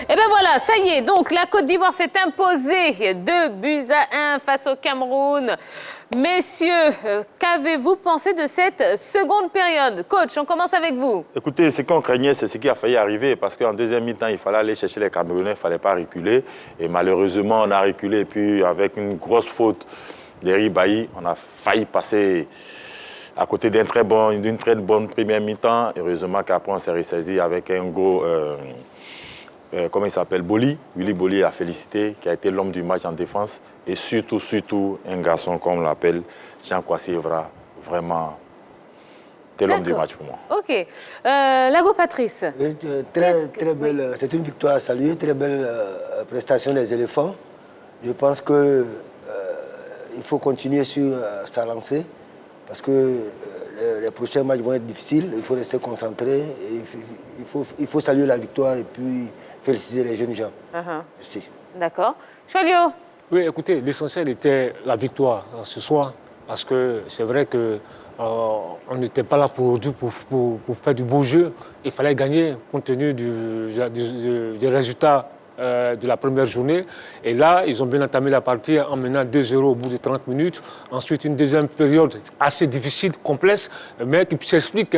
Et bien voilà, ça y est, donc la Côte d'Ivoire s'est imposée 2-1 face au Cameroun. Messieurs, qu'avez-vous pensé de cette seconde période? Coach, on commence avec vous. Écoutez, ce qu'on craignait, c'est ce qui a failli arriver, parce qu'en deuxième mi-temps, il fallait aller chercher les Camerounais, il ne fallait pas reculer. Et malheureusement, on a reculé, et puis avec une grosse faute d'Eric Bailly, on a failli passer à côté d'une très bonne première mi-temps. Heureusement qu'après, on s'est ressaisi avec un gros... comment il s'appelle, Boli. Willy Boli a félicité, qui a été l'homme du match en défense. Et surtout, un garçon, comme on l'appelle, Jean Kwasi Evra, vraiment, c'était l'homme du match pour moi. Ok. Lago Patrice. Très belle, c'est une victoire à saluer, très belle prestation des éléphants. Je pense qu'il faut continuer sur sa lancée, parce que les prochains matchs vont être difficiles, il faut rester concentré, et il faut saluer la victoire et puis féliciter les jeunes gens. Merci. D'accord. Cholio. Oui, écoutez, l'essentiel était la victoire ce soir, parce que c'est vrai que on n'était pas là pour faire du beau jeu. Il fallait gagner compte tenu du résultat de la première journée. Et là, ils ont bien entamé la partie en menant 2-0 au bout de 30 minutes. Ensuite, une deuxième période assez difficile, complexe, mais qui s'explique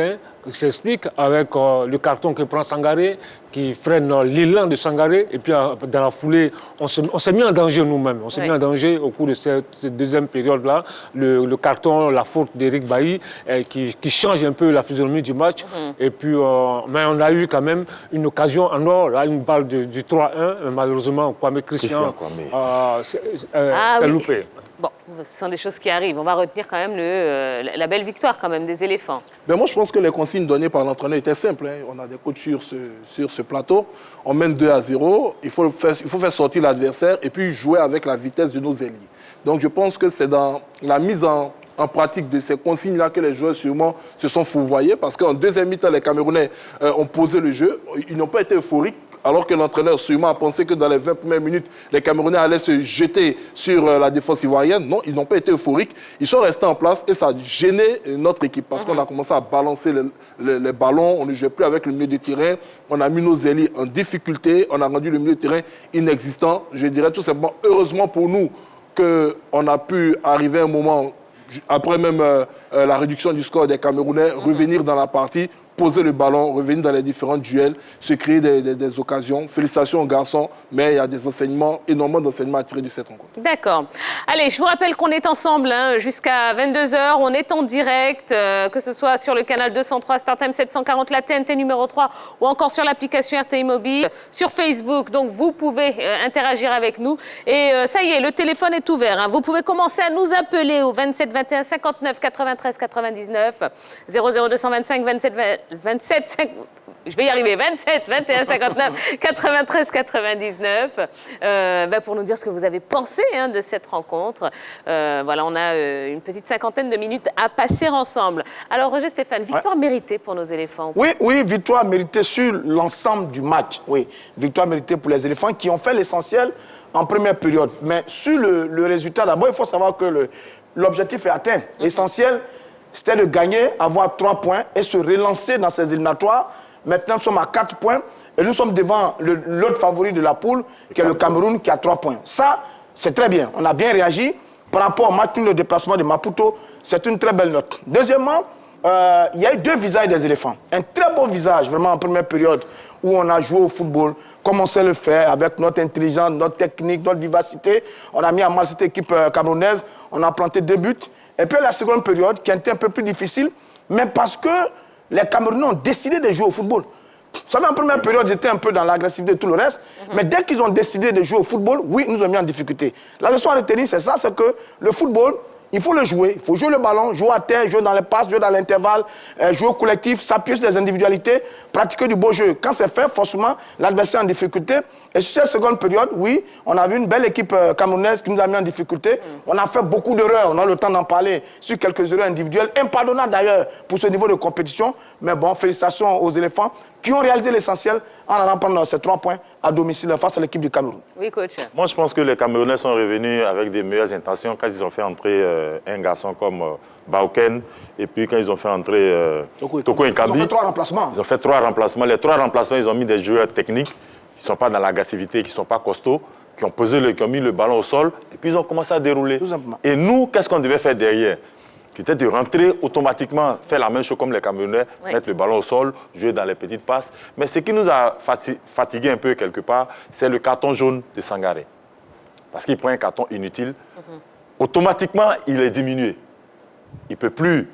avec le carton que prend Sangaré, qui freine l'élan de Sangaré. Et puis, dans la foulée, on s'est mis en danger nous-mêmes. On s'est mis en danger au cours de cette deuxième période-là. Le carton, la faute d'Eric Bailly, qui change un peu la physionomie du match. Et puis, mais on a eu quand même une occasion en or, là, une balle du 3-1. Malheureusement, Kwame Christian s'est loupé. Bon, ce sont des choses qui arrivent. On va retenir quand même la belle victoire quand même des éléphants. Ben moi, je pense que les consignes données par l'entraîneur étaient simples. Hein. On a des coachs sur ce plateau. On mène 2-0. Il faut faire sortir l'adversaire et puis jouer avec la vitesse de nos ailiers. Donc, je pense que c'est dans la mise en pratique de ces consignes-là que les joueurs sûrement se sont fourvoyés, parce qu'en deuxième mi-temps, les Camerounais ont posé le jeu. Ils n'ont pas été euphoriques, alors que l'entraîneur sûrement a pensé que dans les 20 premières minutes, les Camerounais allaient se jeter sur la défense ivoirienne. Non, ils n'ont pas été euphoriques. Ils sont restés en place et ça a gêné notre équipe, parce qu'on a commencé à balancer les ballons, on ne jouait plus avec le milieu de terrain, on a mis nos ailiers en difficulté, on a rendu le milieu de terrain inexistant. Je dirais tout simplement, heureusement pour nous, qu'on a pu arriver à un moment, après même la réduction du score des Camerounais, revenir dans la partie, poser le ballon, revenir dans les différents duels, se créer des occasions. Félicitations aux garçons, mais il y a des enseignements, énormément d'enseignements à tirer de cette rencontre. D'accord. Allez, je vous rappelle qu'on est ensemble jusqu'à 22h. On est en direct, que ce soit sur le canal 203 StarTime 740, la TNT numéro 3, ou encore sur l'application RTI Mobile, sur Facebook. Donc, vous pouvez interagir avec nous. Et ça y est, le téléphone est ouvert. Vous pouvez commencer à nous appeler au 27 21 59 93 99, 00225 27 5... Je vais y arriver, 27 21 59 93 99, pour nous dire ce que vous avez pensé de cette rencontre. Voilà, on a une petite cinquantaine de minutes à passer ensemble. Alors, Roger Stéphane, victoire méritée pour nos éléphants? Oui, victoire méritée sur l'ensemble du match. Oui, victoire méritée pour les éléphants qui ont fait l'essentiel en première période. Mais sur le résultat, d'abord, il faut savoir que l'objectif est atteint. L'essentiel, c'était de gagner, avoir 3 points et se relancer dans ces éliminatoires. Maintenant, nous sommes à 4 points et nous sommes devant l'autre favori de la poule, qui est le Cameroun, qui a 3 points. Ça, c'est très bien. On a bien réagi. Par rapport au match, le déplacement de Maputo, c'est une très belle note. Deuxièmement, il y a eu 2 visages des éléphants. Un très beau visage, vraiment en première période, où on a joué au football, comme on sait le faire, avec notre intelligence, notre technique, notre vivacité. On a mis à mal cette équipe camerounaise. On a planté 2 buts. Et puis la seconde période, qui a été un peu plus difficile, mais parce que les Camerounais ont décidé de jouer au football. Vous savez, en première période, ils étaient un peu dans l'agressivité et tout le reste, mais dès qu'ils ont décidé de jouer au football, oui, nous ont mis en difficulté. La leçon à retenir, c'est ça, c'est que le football, il faut le jouer, il faut jouer le ballon, jouer à terre, jouer dans les passes, jouer dans l'intervalle, jouer au collectif, s'appuyer sur des individualités, pratiquer du beau jeu. Quand c'est fait, forcément, l'adversaire est en difficulté. Et sur cette seconde période, oui, on a vu une belle équipe camerounaise qui nous a mis en difficulté. On a fait beaucoup d'erreurs, on a le temps d'en parler sur quelques erreurs individuelles, impardonnables d'ailleurs pour ce niveau de compétition. Mais bon, félicitations aux éléphants qui ont réalisé l'essentiel en allant prendre ces 3 points à domicile face à l'équipe du Cameroun. Oui, coach. Moi, je pense que les Camerounais sont revenus avec des meilleures intentions quand ils ont fait entrer un garçon comme Bauken, et puis quand ils ont fait entrer Toko Ekambi. Ils ont fait 3 remplacements. Ils ont fait 3 remplacements. Les 3 remplacements, ils ont mis des joueurs techniques qui ne sont pas dans l'agressivité, qui ne sont pas costauds, qui ont mis le ballon au sol, et puis ils ont commencé à dérouler. Tout simplement. Et nous, qu'est-ce qu'on devait faire derrière? C'était de rentrer automatiquement, faire la même chose comme les Camerounais, mettre le ballon au sol, jouer dans les petites passes. Mais ce qui nous a fatigué un peu quelque part, c'est le carton jaune de Sangaré. Parce qu'il prend un carton inutile. Automatiquement, il est diminué. Il ne peut plus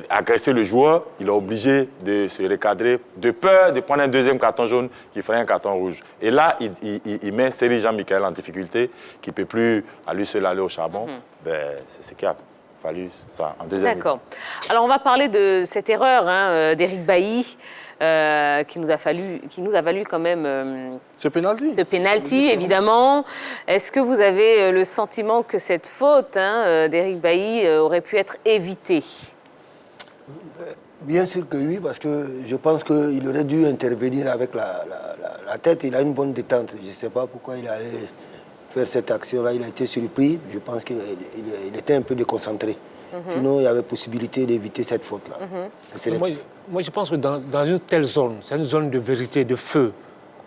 agresser le joueur. Il est obligé de se recadrer de peur de prendre un deuxième carton jaune qui ferait un carton rouge. Et là, il met Seri Jean-Michel en difficulté, qui ne peut plus à lui seul aller au charbon. C'est ce qui a fallu ça en deuxième D'accord. Alors, on va parler de cette erreur d'Éric Bailly. Qui nous a valu quand même Ce pénalty. ce penalty, évidemment. Est-ce que vous avez le sentiment que cette faute d'Éric Bailly aurait pu être évitée? Bien sûr que oui, parce que je pense qu'il aurait dû intervenir avec la tête. Il a une bonne détente. Je ne sais pas pourquoi il allait faire cette action-là. Il a été surpris. Je pense qu'il était un peu déconcentré. Sinon, il y avait possibilité d'éviter cette faute-là. Moi, je pense que dans une telle zone, c'est une zone de vérité, de feu.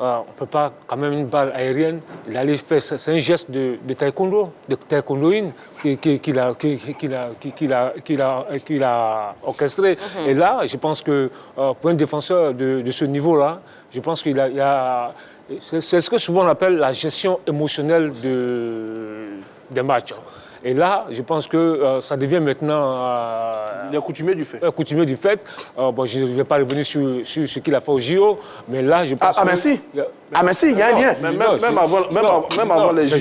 On ne peut pas, quand même, une balle aérienne, il allait faire. C'est un geste de taekwondo, de taekwondoïne qu'il a orchestré. Et là, je pense que pour un défenseur de ce niveau-là, je pense qu'il a c'est ce que souvent on appelle la gestion émotionnelle des matchs. Et là, je pense que ça devient maintenant... il est coutumier du fait. Coutumier du fait. Bon, je ne vais pas revenir sur ce qu'il a fait au JO, mais là, je pense mais si. Mais si, il y a un lien. Même avant les JO,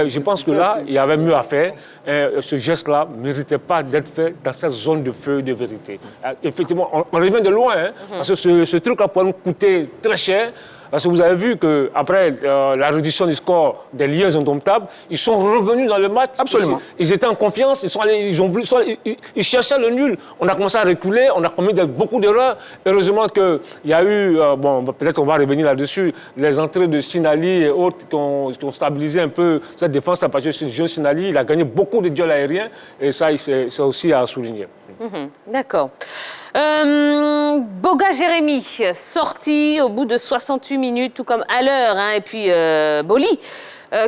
je pense que là, il y avait mieux à faire. Ce geste-là ne méritait pas d'être fait dans cette zone de feu de vérité. Effectivement, on revient de loin, parce que ce truc-là pourrait nous coûter très cher. Parce que vous avez vu qu'après la réduction du score des Lions indomptables, ils sont revenus dans le match. Absolument. Ils étaient en confiance, ils cherchaient le nul. On a commencé à reculer, on a commis beaucoup d'erreurs. Heureusement qu'il y a eu, peut-être on va revenir là-dessus, les entrées de Sinali et autres qui ont stabilisé un peu cette défense. Parce que Jean Sinali, il a gagné beaucoup de duels aériens et ça, c'est aussi à souligner. D'accord. Boga Jérémy, sorti au bout de 68 minutes, tout comme Haller, et puis Boli.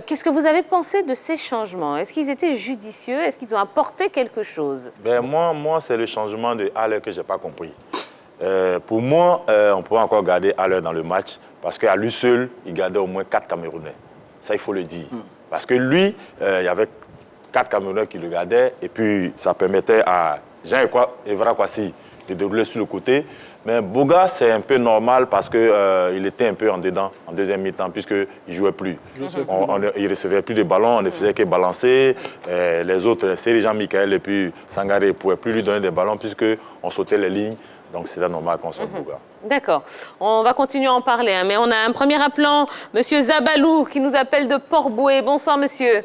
Qu'est-ce que vous avez pensé de ces changements? Est-ce qu'ils étaient judicieux? Est-ce qu'ils ont apporté quelque chose? Moi, c'est le changement de Haller que je n'ai pas compris. Pour moi, on pourrait encore garder Haller dans le match parce qu'à lui seul, il gardait au moins 4 Camerounais. Ça, il faut le dire. Parce que lui, il y avait 4 Camerounais qui le gardaient et puis ça permettait à Jean-Evra Kwasi de dérouler sur le côté. Mais Boga, c'est un peu normal parce qu'il était un peu en dedans, en deuxième mi-temps, puisqu'il ne jouait plus. Il ne recevait plus de ballons, on ne faisait que balancer. Les autres, Seri Jean-Michel et puis Sangaré ne pouvaient plus lui donner des ballons puisqu'on sautait les lignes. Donc c'était normal qu'on sorte Boga. D'accord. On va continuer à en parler. Mais on a un premier appelant, M. Zabalou, qui nous appelle de Port-Bouët. Bonsoir, monsieur.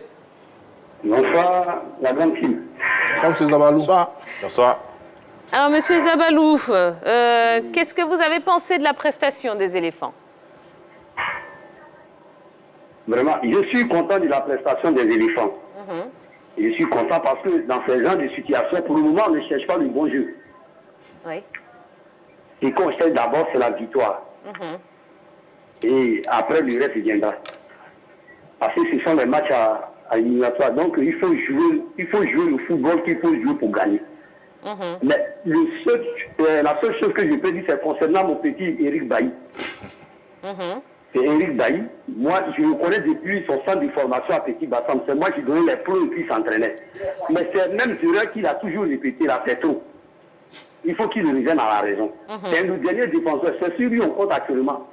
Bonsoir, la grande team. Bonsoir, M. Zabalou. Bonsoir. Bonsoir. Alors, Monsieur Zabalou, qu'est-ce que vous avez pensé de la prestation des éléphants? Vraiment, je suis content de la prestation des éléphants. Je suis content parce que dans ce genre de situation, pour le moment, on ne cherche pas le bon jeu. Oui. Ce qu'on cherche d'abord, c'est la victoire. Et après, le reste viendra. Parce que ce sont des matchs à éliminatoire. Donc, il faut jouer le football qu'il faut jouer pour gagner. Mais la seule chose que je peux dire, c'est concernant mon petit Éric Bailly. C'est Éric Bailly. Moi, je le connais depuis son centre de formation à Petit Bassam. C'est moi qui donnais les pros et qui s'entraînait. Mais c'est même erreur qu'il a toujours répété là, c'est trop. Il faut qu'il revienne à la raison. C'est le dernier défenseur. C'est sur lui on compte actuellement.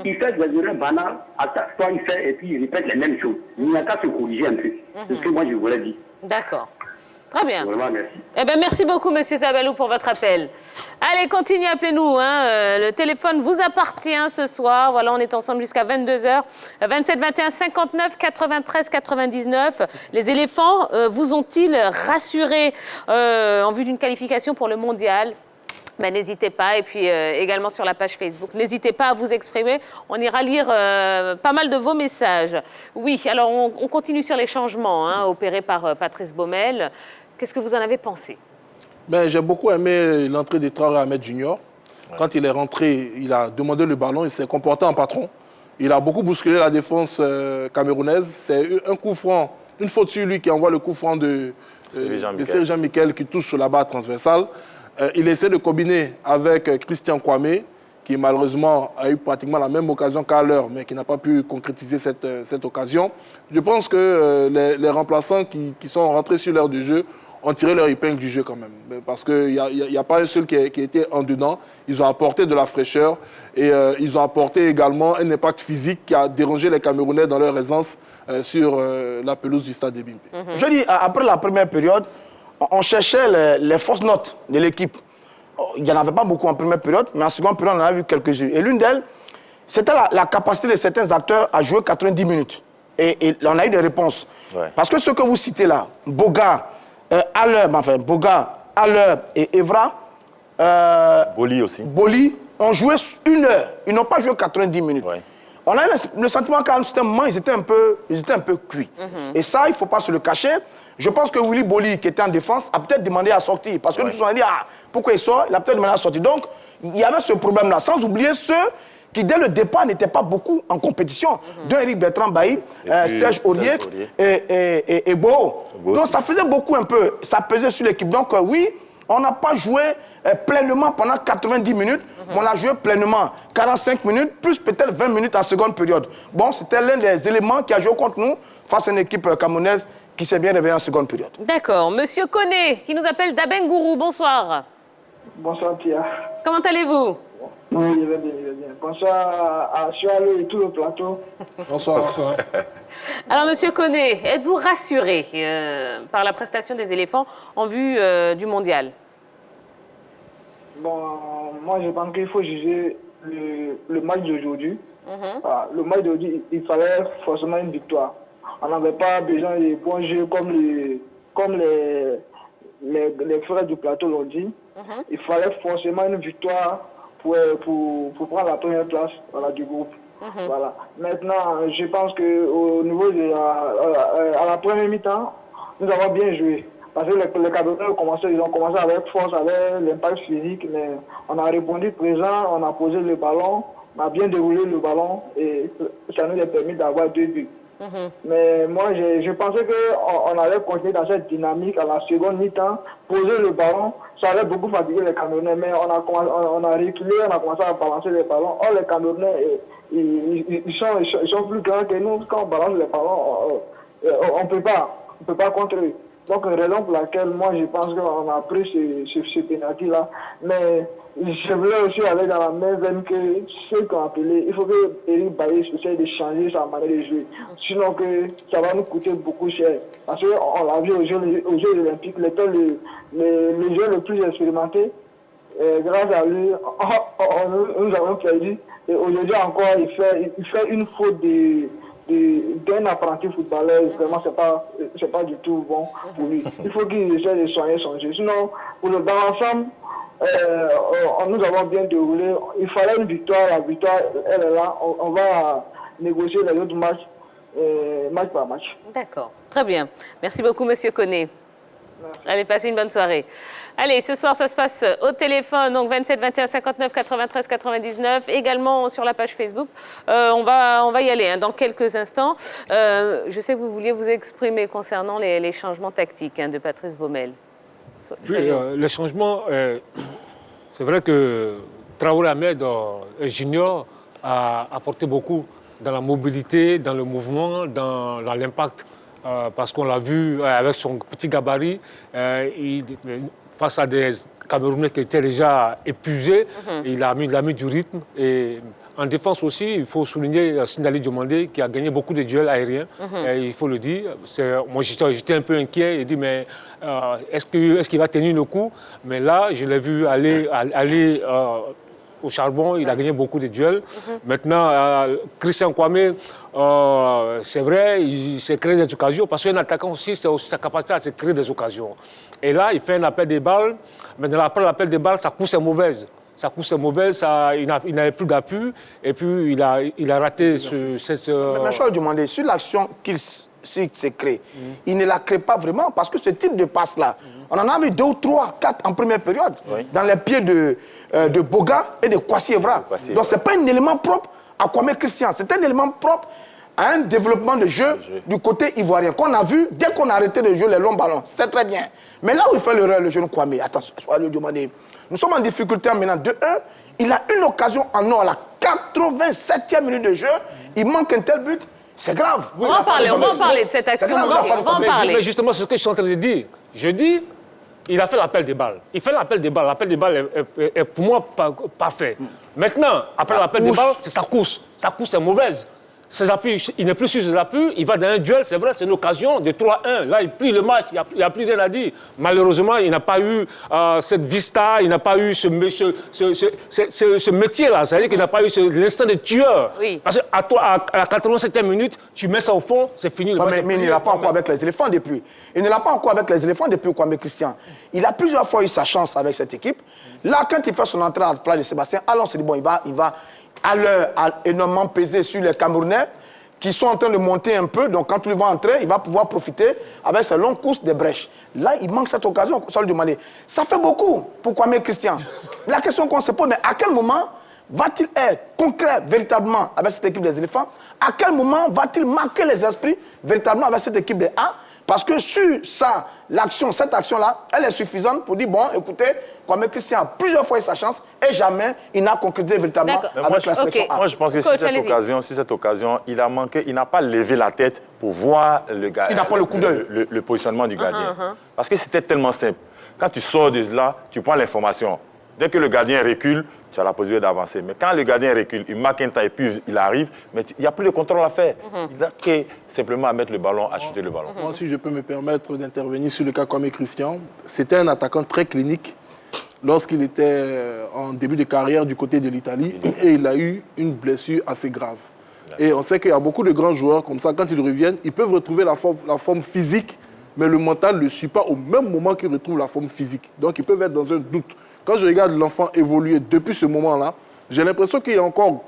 Il fait des erreurs banales, à chaque fois il fait et puis il répète les mêmes choses. Il n'y a qu'à se corriger un peu. C'est ce que moi je voulais dire. D'accord. Très bien. Vraiment, merci. Eh bien, merci beaucoup, Monsieur Zabalou, pour votre appel. Allez, continuez, appelez-nous. Le téléphone vous appartient ce soir. Voilà, on est ensemble jusqu'à 22h. 27 21 59 93 99. Les éléphants vous ont-ils rassuré en vue d'une qualification pour le mondial? N'hésitez pas, et puis également sur la page Facebook, n'hésitez pas à vous exprimer. On ira lire pas mal de vos messages. Oui, alors on continue sur les changements opérés par Patrice Baumel. Qu'est-ce que vous en avez pensé? J'ai beaucoup aimé l'entrée de Traoré Ahmed Junior. Quand il est rentré, il a demandé le ballon, il s'est comporté en patron. Il a beaucoup bousculé la défense camerounaise. C'est un coup franc, une faute sur lui qui envoie le coup franc de Jean-Michel qui touche sur la barre transversale. Il essaie de combiner avec Christian Kwame, qui malheureusement a eu pratiquement la même occasion qu'à l'heure, mais qui n'a pas pu concrétiser cette occasion. Je pense que les remplaçants qui sont rentrés sur l'heure du jeu ont tiré leur épingle du jeu quand même. Parce qu'il n'y a pas un seul qui était en dedans. Ils ont apporté de la fraîcheur et ils ont apporté également un impact physique qui a dérangé les Camerounais dans leur aisance sur la pelouse du stade de Bimpe. Je dis, après la première période, on cherchait les fausses notes de l'équipe. Il n'y en avait pas beaucoup en première période, mais en seconde période, on en a vu quelques-unes. Et l'une d'elles, c'était la capacité de certains acteurs à jouer 90 minutes. Et on a eu des réponses. Ouais. Parce que ce que vous citez là, Boga, Haller et Evra, Boli aussi. Boli ont joué 1 heure. Ils n'ont pas joué 90 minutes. Ouais. On a eu le sentiment qu'à un certain moment, ils étaient un peu cuits. Et ça, il ne faut pas se le cacher. Je pense que Willy Boli, qui était en défense, a peut-être demandé à sortir. Parce que nous tous, on a dit, pourquoi il sort? Il a peut-être demandé à sortir. Donc, il y avait ce problème-là. Sans oublier ceux qui, dès le départ, n'étaient pas beaucoup en compétition. Dont Eric Bertrand Bailly, Serge Aurier et Bo. Donc, ça faisait beaucoup un peu. Ça pesait sur l'équipe. Donc, oui, on n'a pas joué pleinement pendant 90 minutes. On a joué pleinement 45 minutes, plus peut-être 20 minutes en seconde période. Bon, c'était l'un des éléments qui a joué contre nous face à une équipe camerounaise qui s'est bien réveillée en seconde période. D'accord. Monsieur Koné, qui nous appelle d'Abengourou, bonsoir. Bonsoir, Tia. Comment allez-vous? Oui, je vais bien, je vais bien. Bonsoir à Chualou et tout le plateau. Bonsoir. Alors, monsieur Koné, êtes-vous rassuré par la prestation des éléphants en vue du mondial? Bon, moi, je pense qu'il faut juger le match d'aujourd'hui. Le match d'aujourd'hui, il fallait forcément une victoire. On n'avait pas besoin de bons jeux comme les frères du plateau l'ont dit. Il fallait forcément une victoire pour prendre la première place du groupe. Voilà. Maintenant, je pense qu'au niveau de à la première mi-temps, nous avons bien joué. Parce que les Camerounais ils ont commencé avec force, avec l'impact physique, mais on a répondu présent, on a posé le ballon, on a bien déroulé le ballon et ça nous a permis d'avoir 2 buts. Mais moi, je pensais qu'on allait continuer dans cette dynamique à la seconde mi-temps, poser le ballon, ça allait beaucoup fatiguer les Camerounais, mais on a reculé, on a commencé à balancer les ballons. Or, les Camerounais, ils sont plus grands que nous. Quand on balance les ballons, on ne peut pas contre eux. Donc, raison pour laquelle moi, je pense qu'on a pris ce pénalty-là. Mais je voulais aussi aller dans la même veine que ceux qui ont appelé. Il faut que Eric Bailly essaie de changer sa manière de jouer. Sinon, que ça va nous coûter beaucoup cher. Parce qu'on l'a vu aux Jeux Olympiques, le joueur le plus expérimenté, grâce à lui, nous avons perdu. Et aujourd'hui encore, il fait une faute d'un apprenti footballeur. Vraiment, c'est pas du tout bon pour lui. Il faut qu'il essaie de soigner son jeu. Sinon, pour le dans l'ensemble, nous avons bien déroulé. Il fallait une victoire. La victoire, elle est là. On va négocier les autres matchs, match par match. D'accord. Très bien. Merci beaucoup, monsieur Koné. Allez, passez une bonne soirée. Allez, ce soir, ça se passe au téléphone, donc 27 21 59 93 99, également sur la page Facebook. On va y aller dans quelques instants. Je sais que vous vouliez vous exprimer concernant les changements tactiques de Patrice Baumel. Oui, les changements, c'est vrai que Traoré Ahmed Junior a apporté beaucoup dans la mobilité, dans le mouvement, dans l'impact. Parce qu'on l'a vu avec son petit gabarit, face à des Camerounais qui étaient déjà épuisés, il a mis du rythme. Et en défense aussi, il faut souligner Sindali Diomandé qui a gagné beaucoup de duels aériens, il faut le dire. Moi, j'étais un peu inquiet, j'ai dit, mais est-ce qu'il va tenir le coup? Mais là, je l'ai vu aller au charbon, il a gagné beaucoup de duels. Maintenant, Christian Kwame, c'est vrai, il s'est créé des occasions, parce qu'un attaquant aussi, c'est aussi sa capacité à se créer des occasions. Et là, il fait un appel des balles, mais après l'appel des balles, sa course est mauvaise. Il n'avait plus d'appui, et puis il a raté cette... Mais je vais demander, sur l'action s'est créé, il ne la crée pas vraiment parce que ce type de passe-là, on en a vu 2 ou 3, 4 en première période, dans les pieds de Boga et de Kwasi Evra. Donc ce n'est pas un élément propre à Kwame Christian, c'est un élément propre à un développement de jeu du côté ivoirien qu'on a vu dès qu'on a arrêté de jouer les longs ballons. C'était très bien. Mais là où il fait l'erreur, le jeune Kwame, attention, nous sommes en difficulté maintenant. De 1, il a une occasion en or à la 87e minute de jeu. Il manque un tel but. C'est grave. On va en parler de cette action. On va en parler. Mais justement, c'est ce que je suis en train de dire. Je dis, il a fait l'appel des balles. Il fait l'appel des balles. L'appel des balles est pour moi parfait. Maintenant, après l'appel des balles, c'est sa course. Sa course est mauvaise. Ses appuis, il n'est plus sur ses appuis, il va dans un duel, c'est vrai, c'est une occasion de 3-1. Là, il plie le match, il n'y a plus rien à dire. Malheureusement, il n'a pas eu cette vista, il n'a pas eu ce métier-là. C'est-à-dire qu'il n'a pas eu l'instinct de tueur. Oui. Parce qu'à la 87e minute, tu mets ça au fond, c'est fini. Le match mais il ne l'a pas encore avec les éléphants depuis. Il ne l'a pas encore avec les éléphants depuis Kwame Christian. Il a plusieurs fois eu sa chance avec cette équipe. Là, quand il fait son entrée à la place de Sébastien, alors on se dit, bon, il va à l'heure énormément pesé sur les Camerounais qui sont en train de monter un peu. Donc, quand il va entrer, il va pouvoir profiter avec sa longue course de brèche. Là, il manque cette occasion. Ça fait beaucoup pour Kwame Christian. La question qu'on se pose, mais à quel moment va-t-il être concret véritablement avec cette équipe des éléphants? À quel moment va-t-il marquer les esprits véritablement avec cette équipe des A? Parce que sur ça, cette action-là, elle est suffisante pour dire, bon, écoutez, Kwame Christian a plusieurs fois eu sa chance et jamais il n'a concrétisé véritablement avec la sélection A. Moi, je pense que sur cette occasion, il a manqué, il n'a pas levé la tête pour voir le gars. Il n'a pas le coup d'œil. Le positionnement du gardien. Parce que c'était tellement simple. Quand tu sors de là, tu prends l'information. Dès que le gardien recule, tu as la possibilité d'avancer. Mais quand le gardien recule, il marque un temps et puis il arrive, mais il n'y a plus de contrôle à faire. Il n'a que simplement à mettre le ballon, à chuter le ballon. Moi, si je peux me permettre d'intervenir sur le cas Kwame Christian, c'était un attaquant très clinique lorsqu'il était en début de carrière du côté de l'Italie et il a eu une blessure assez grave. Et on sait qu'il y a beaucoup de grands joueurs comme ça, quand ils reviennent, ils peuvent retrouver la forme physique, mais le mental ne suit pas au même moment qu'ils retrouvent la forme physique. Donc, ils peuvent être dans un doute. Quand je regarde l'enfant évoluer depuis ce moment-là, j'ai l'impression qu'il y a encore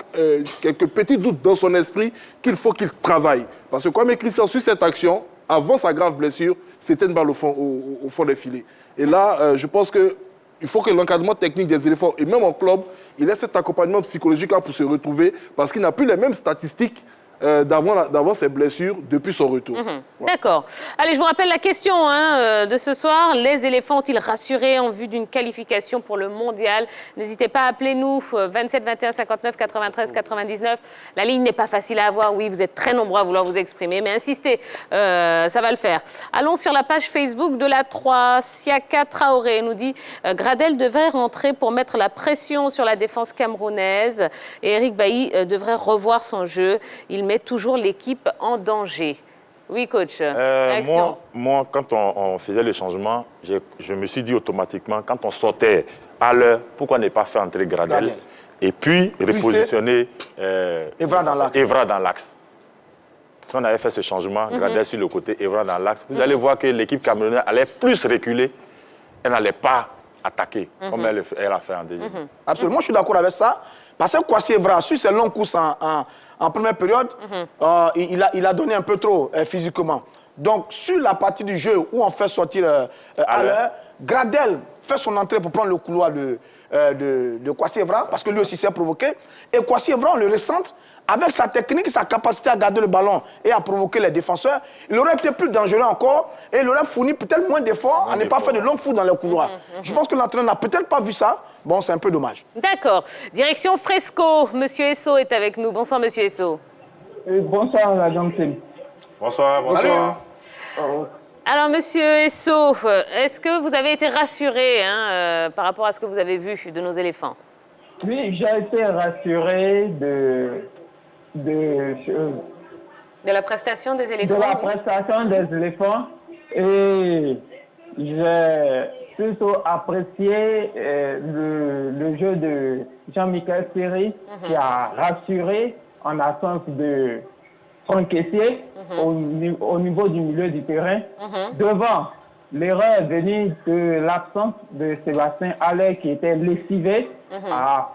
quelques petits doutes dans son esprit qu'il faut qu'il travaille. Parce que Kwame Christian, sur cette action, avant sa grave blessure, c'était une balle au fond des filets. Et là, je pense qu'il faut que l'encadrement technique des éléphants, et même en club, il ait cet accompagnement psychologique-là pour se retrouver, parce qu'il n'a plus les mêmes statistiques d'avant ses blessures depuis son retour. Voilà. D'accord. Allez, je vous rappelle la question de ce soir. Les éléphants ont-ils rassuré en vue d'une qualification pour le mondial? N'hésitez pas à appeler nous 27 21 59 93 99. La ligne n'est pas facile à avoir. Oui, vous êtes très nombreux à vouloir vous exprimer, mais insistez, ça va le faire. Allons sur la page Facebook de la 3. Siaka Traoré nous dit Gradel devrait rentrer pour mettre la pression sur la défense camerounaise et Eric Bailly devrait revoir son jeu. Il met toujours l'équipe en danger. Oui, coach. Réaction. Moi, quand on faisait le changement, je me suis dit automatiquement, quand on sortait à l'heure, pourquoi ne pas faire entrer Gradel et puis repositionner Evra dans l'axe. Si on avait fait ce changement, Gradel sur le côté, Evra dans l'axe, vous allez voir que l'équipe camerounaise allait plus reculer, elle n'allait pas attaquer comme elle a fait en deuxième. Absolument, je suis d'accord avec ça. Parce que Kwasi Evra, sur ses longues courses en première période, il a donné un peu trop physiquement. Donc, sur la partie du jeu où on fait sortir à l'heure, Gradel fait son entrée pour prendre le couloir de Kwasi Evra, parce que lui aussi s'est provoqué. Et Kwasi Evra, on le recentre avec sa technique, sa capacité à garder le ballon et à provoquer les défenseurs. Il aurait été plus dangereux encore et il aurait fourni peut-être moins d'efforts à ne pas faire de longues foules dans le couloir. Je pense que l'entraîneur n'a peut-être pas vu ça. Bon, c'est un peu dommage. D'accord. Direction Fresco. Monsieur Esso est avec nous. Bonsoir, monsieur Esso. Bonsoir, la Johnson. Bonsoir, bonsoir. Alors, monsieur Esso, est-ce que vous avez été rassuré par rapport à ce que vous avez vu de nos éléphants? Oui, j'ai été rassuré de la prestation des éléphants. De la prestation des éléphants. Et j'ai plutôt apprécié le jeu de Jean-Michel Seri qui a rassuré en absence de Franck Kessié au niveau du milieu du terrain. Devant, l'erreur venue de l'absence de Sébastien Haller qui était lessivé à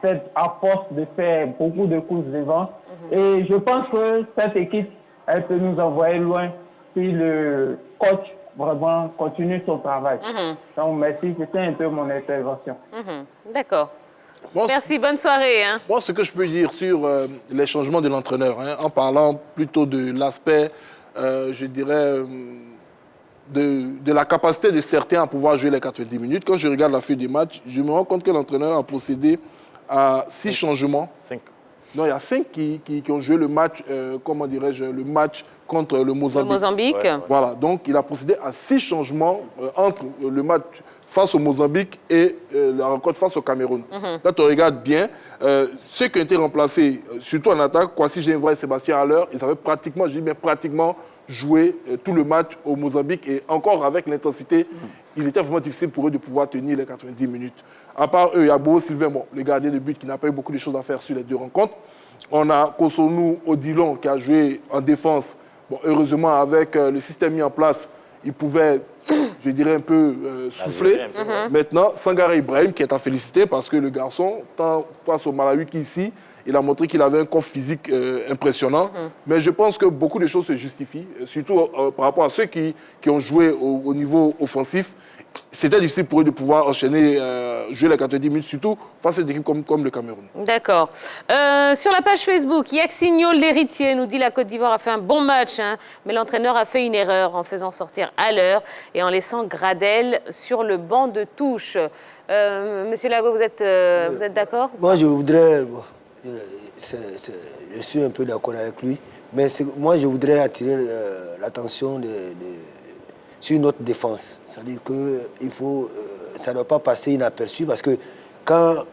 force de faire beaucoup de courses devant. Et je pense que cette équipe, elle peut nous envoyer loin si le coach vraiment continue son travail. Donc, merci, c'était un peu mon intervention. D'accord. Bon, Merci, bonne soirée. Hein. Moi, ce que je peux dire sur les changements de l'entraîneur, en parlant plutôt de l'aspect, je dirais, de la capacité de certains à pouvoir jouer les 90 minutes. Quand je regarde la feuille du match, je me rends compte que l'entraîneur a procédé à 6 changements. 5. Non, il y a 5 qui ont joué le match, comment dirais-je, le match contre le Mozambique. Le Mozambique. Ouais. Voilà, donc il a procédé à 6 changements entre le match face au Mozambique et la rencontre face au Cameroun. Là, tu regardes bien, ceux qui ont été remplacés, surtout en attaque, Kwasi Genvra et Sébastien Haller, ils avaient pratiquement, je dis bien pratiquement, joué tout le match au Mozambique et encore avec l'intensité, il était vraiment difficile pour eux de pouvoir tenir les 90 minutes. À part eux, il y a Beau Sylvain, bon, le gardien de but qui n'a pas eu beaucoup de choses à faire sur les 2 rencontres. On a Kosonou Odilon qui a joué en défense. Bon, heureusement, avec le système mis en place, il pouvait, je dirais, un peu souffler. Maintenant, Sangaré Ibrahim qui est à féliciter parce que le garçon, tant face au Malawi qu'ici, il a montré qu'il avait un corps physique impressionnant. Mais je pense que beaucoup de choses se justifient, surtout par rapport à ceux qui ont joué au niveau offensif. C'était difficile pour eux de pouvoir enchaîner, jouer les 90 minutes, surtout face à des équipes comme le Cameroun. D'accord. Sur la page Facebook, Yaxinho l'héritier nous dit la Côte d'Ivoire a fait un bon match, hein, mais l'entraîneur a fait une erreur en faisant sortir Haller et en laissant Gradel sur le banc de touche. Monsieur Lago, vous êtes d'accord? Moi, je voudrais... je suis un peu d'accord avec lui, mais moi, je voudrais attirer l'attention sur notre défense. C'est-à-dire que ça ne doit pas passer inaperçu parce que quand,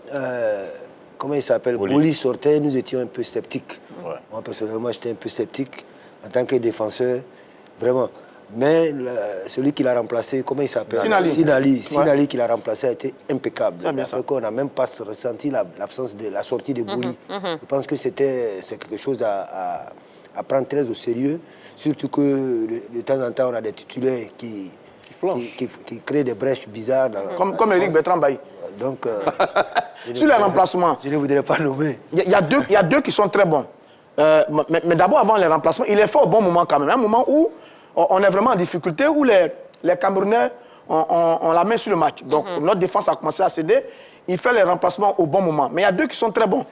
comment il s'appelle, Boli sortait, nous étions un peu sceptiques. Ouais. Moi, personnellement, j'étais un peu sceptique en tant que défenseur, vraiment. Mais celui qui l'a remplacé, comment il s'appelle? Sinali qui l'a remplacé a été impeccable. On n'a même pas ressenti l'absence de la sortie de Boli. Je pense que c'est quelque chose à prendre très au sérieux, surtout que de temps en temps, on a des titulaires qui créent des brèches bizarres. Comme Eric Bertrand Bailly. Donc, sur les remplacements, je ne voudrais pas nommer. Il y a deux qui sont très bons. Mais d'abord, avant les remplacements, il est fait au bon moment quand même. Un moment où on est vraiment en difficulté, où les Camerounais ont la main sur le match. Donc, notre défense a commencé à céder. Il fait les remplacements au bon moment. Mais il y a 2 qui sont très bons.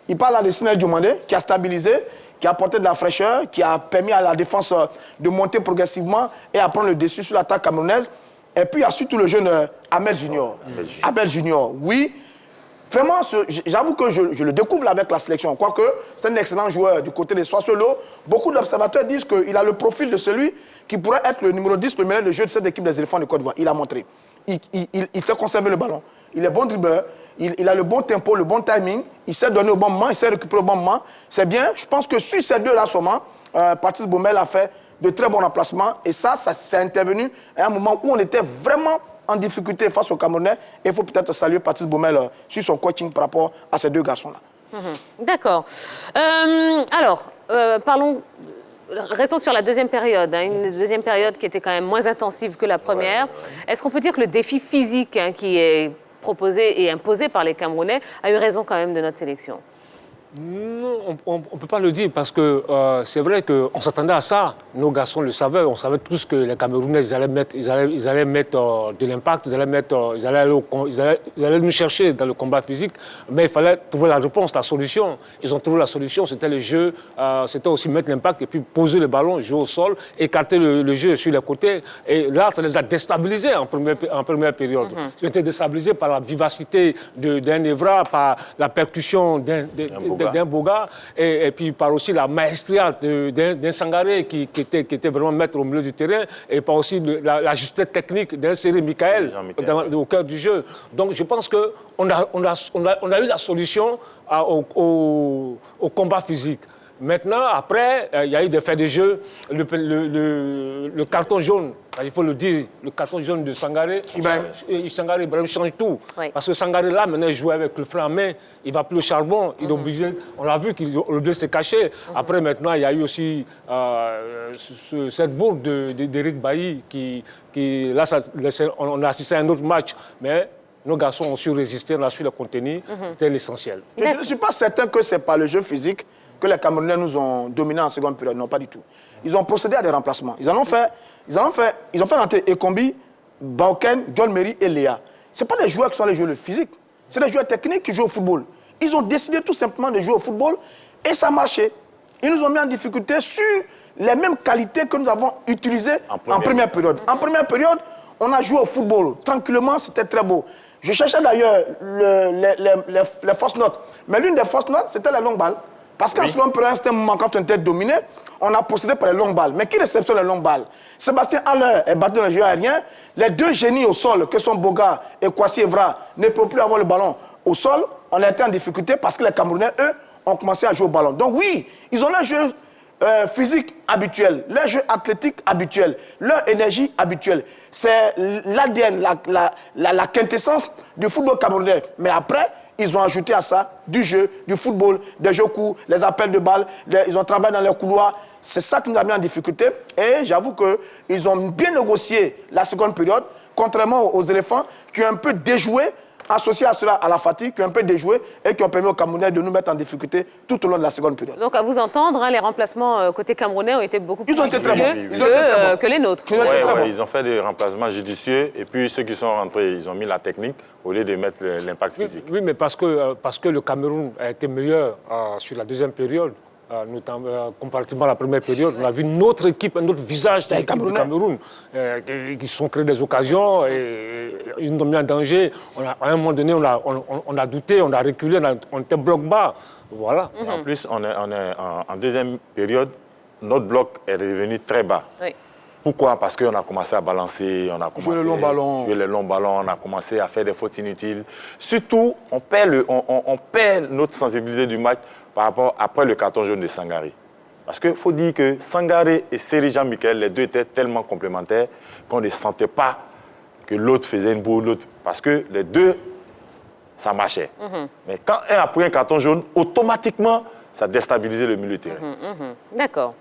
Il parle là de Sinel Diomandé, qui a stabilisé, qui a apporté de la fraîcheur, qui a permis à la défense de monter progressivement et à prendre le dessus sur l'attaque camerounaise. Et puis, il y a surtout le jeune Ahmed Junior. Ahmed Junior, oui. Vraiment, j'avoue que je le découvre avec la sélection. Quoique, c'est un excellent joueur du côté des Soisselo. Beaucoup d'observateurs disent qu'il a le profil de celui qui pourrait être le numéro 10, le meilleur de jeu de cette équipe des éléphants de Côte d'Ivoire. Il a montré. Il sait conserver le ballon. Il est bon dribbleur. Il a le bon tempo, le bon timing. Il sait donner au bon moment. Il sait récupérer au bon moment. C'est bien. Je pense que sur ces 2-là seulement, Patrice Baumel a fait de très bons remplacements. Et ça c'est intervenu à un moment où on était vraiment en difficulté face aux Camerounais. Et il faut peut-être saluer Patrice Baumel sur son coaching par rapport à ces 2 garçons-là. D'accord. Alors, restons sur la deuxième période, hein, une deuxième période qui était quand même moins intensive que la première. Est-ce qu'on peut dire que le défi physique qui est proposé et imposé par les Camerounais a eu raison quand même de notre sélection? Non, on ne peut pas le dire parce que c'est vrai qu'on s'attendait à ça. Nos garçons le savaient. On savait tous que les Camerounais ils allaient mettre de l'impact, ils allaient nous chercher dans le combat physique. Mais il fallait trouver la réponse, la solution. Ils ont trouvé la solution. C'était le jeu, c'était aussi mettre l'impact et puis poser le ballon, jouer au sol, écarter le jeu sur les côtés. Et là, ça les a déstabilisés en première période. Ils ont été déstabilisés par la vivacité d'un Evra, par la percussion d'un Boga et puis par aussi la maestria d'un Sangaré qui était vraiment maître au milieu du terrain et par aussi la justesse technique d'un Séré Michael au cœur du jeu. Donc je pense qu'on a eu la solution au combat physique. Maintenant, après, il y a eu des faits de jeu. Le carton jaune, il faut le dire, le carton jaune de Sangaré, Sangaré change tout. Oui. Parce que Sangaré, là, maintenant, il joue avec le frein à main, il ne va plus au charbon, il est obligé, on l'a vu qu'il est obligé de se cacher. Après, maintenant, il y a eu aussi cette bourde d'Éric Bailly qui là, on a assisté à un autre match, mais nos garçons ont su résister, on a su le contenir, c'était l'essentiel. Je ne suis pas certain que ce n'est pas le jeu physique que les Camerounais nous ont dominés en seconde période. Non, pas du tout. Ils ont procédé à des remplacements. Ils ont fait rentrer Ekombi, Bauken, John Mary et Léa. Ce ne sont pas des joueurs qui sont les joueurs physiques. C'est des joueurs techniques qui jouent au football. Ils ont décidé tout simplement de jouer au football et ça marchait. Ils nous ont mis en difficulté sur les mêmes qualités que nous avons utilisées en première période. En première période, on a joué au football. Tranquillement, c'était très beau. Je cherchais d'ailleurs les fausses notes. Mais l'une des fausses notes, c'était les longues balles. Parce qu'en seconde période, c'était un moment quand on était dominé, on a procédé par les longues balles. Mais qui réceptionne les longues balles? Sébastien Haller est battu dans le jeu aérien. Les deux génies au sol, que sont Boga et Kwasi Evra, ne peuvent plus avoir le ballon au sol. On a été en difficulté parce que les Camerounais, eux, ont commencé à jouer au ballon. Donc oui, ils ont leur jeu physique habituel, leur jeu athlétique habituel, leur énergie habituelle. C'est l'ADN, la quintessence du football camerounais. Mais après, ils ont ajouté à ça du jeu, du football, des jeux courts, les appels de balles, ils ont travaillé dans les couloirs. C'est ça qui nous a mis en difficulté. Et j'avoue qu'ils ont bien négocié la seconde période, contrairement aux éléphants qui ont un peu déjoué, associé à cela à la fatigue, qui ont un peu déjoué et qui ont permis aux Camerounais de nous mettre en difficulté tout au long de la seconde période. Donc à vous entendre, les remplacements côté camerounais ont été beaucoup plus judicieux que les nôtres. Ils ont fait des remplacements judicieux et puis ceux qui sont rentrés, ils ont mis la technique au lieu de mettre l'impact physique. Oui, mais parce que le Cameroun a été meilleur sur la deuxième période. Comparativement à la première période, on a vu notre équipe, un autre visage du Cameroun. Ils se sont créés des occasions, et ils nous ont mis en danger. À un moment donné, on a douté, on a reculé, on était bloc bas. Voilà. En plus, on est en deuxième période, notre bloc est devenu très bas. Oui. Pourquoi? Parce qu'on a commencé à balancer, on a commencé jouer le long ballon, on a commencé à faire des fautes inutiles. Surtout, on perd notre sensibilité du match par rapport après le carton jaune de Sangaré. Parce qu'il faut dire que Sangaré et Seri Jean-Michel, les deux étaient tellement complémentaires qu'on ne sentait pas que l'autre faisait une boule, l'autre. Parce que les deux, ça marchait. Mais quand un a pris un carton jaune, automatiquement, ça déstabilisait le milieu de terrain. D'accord.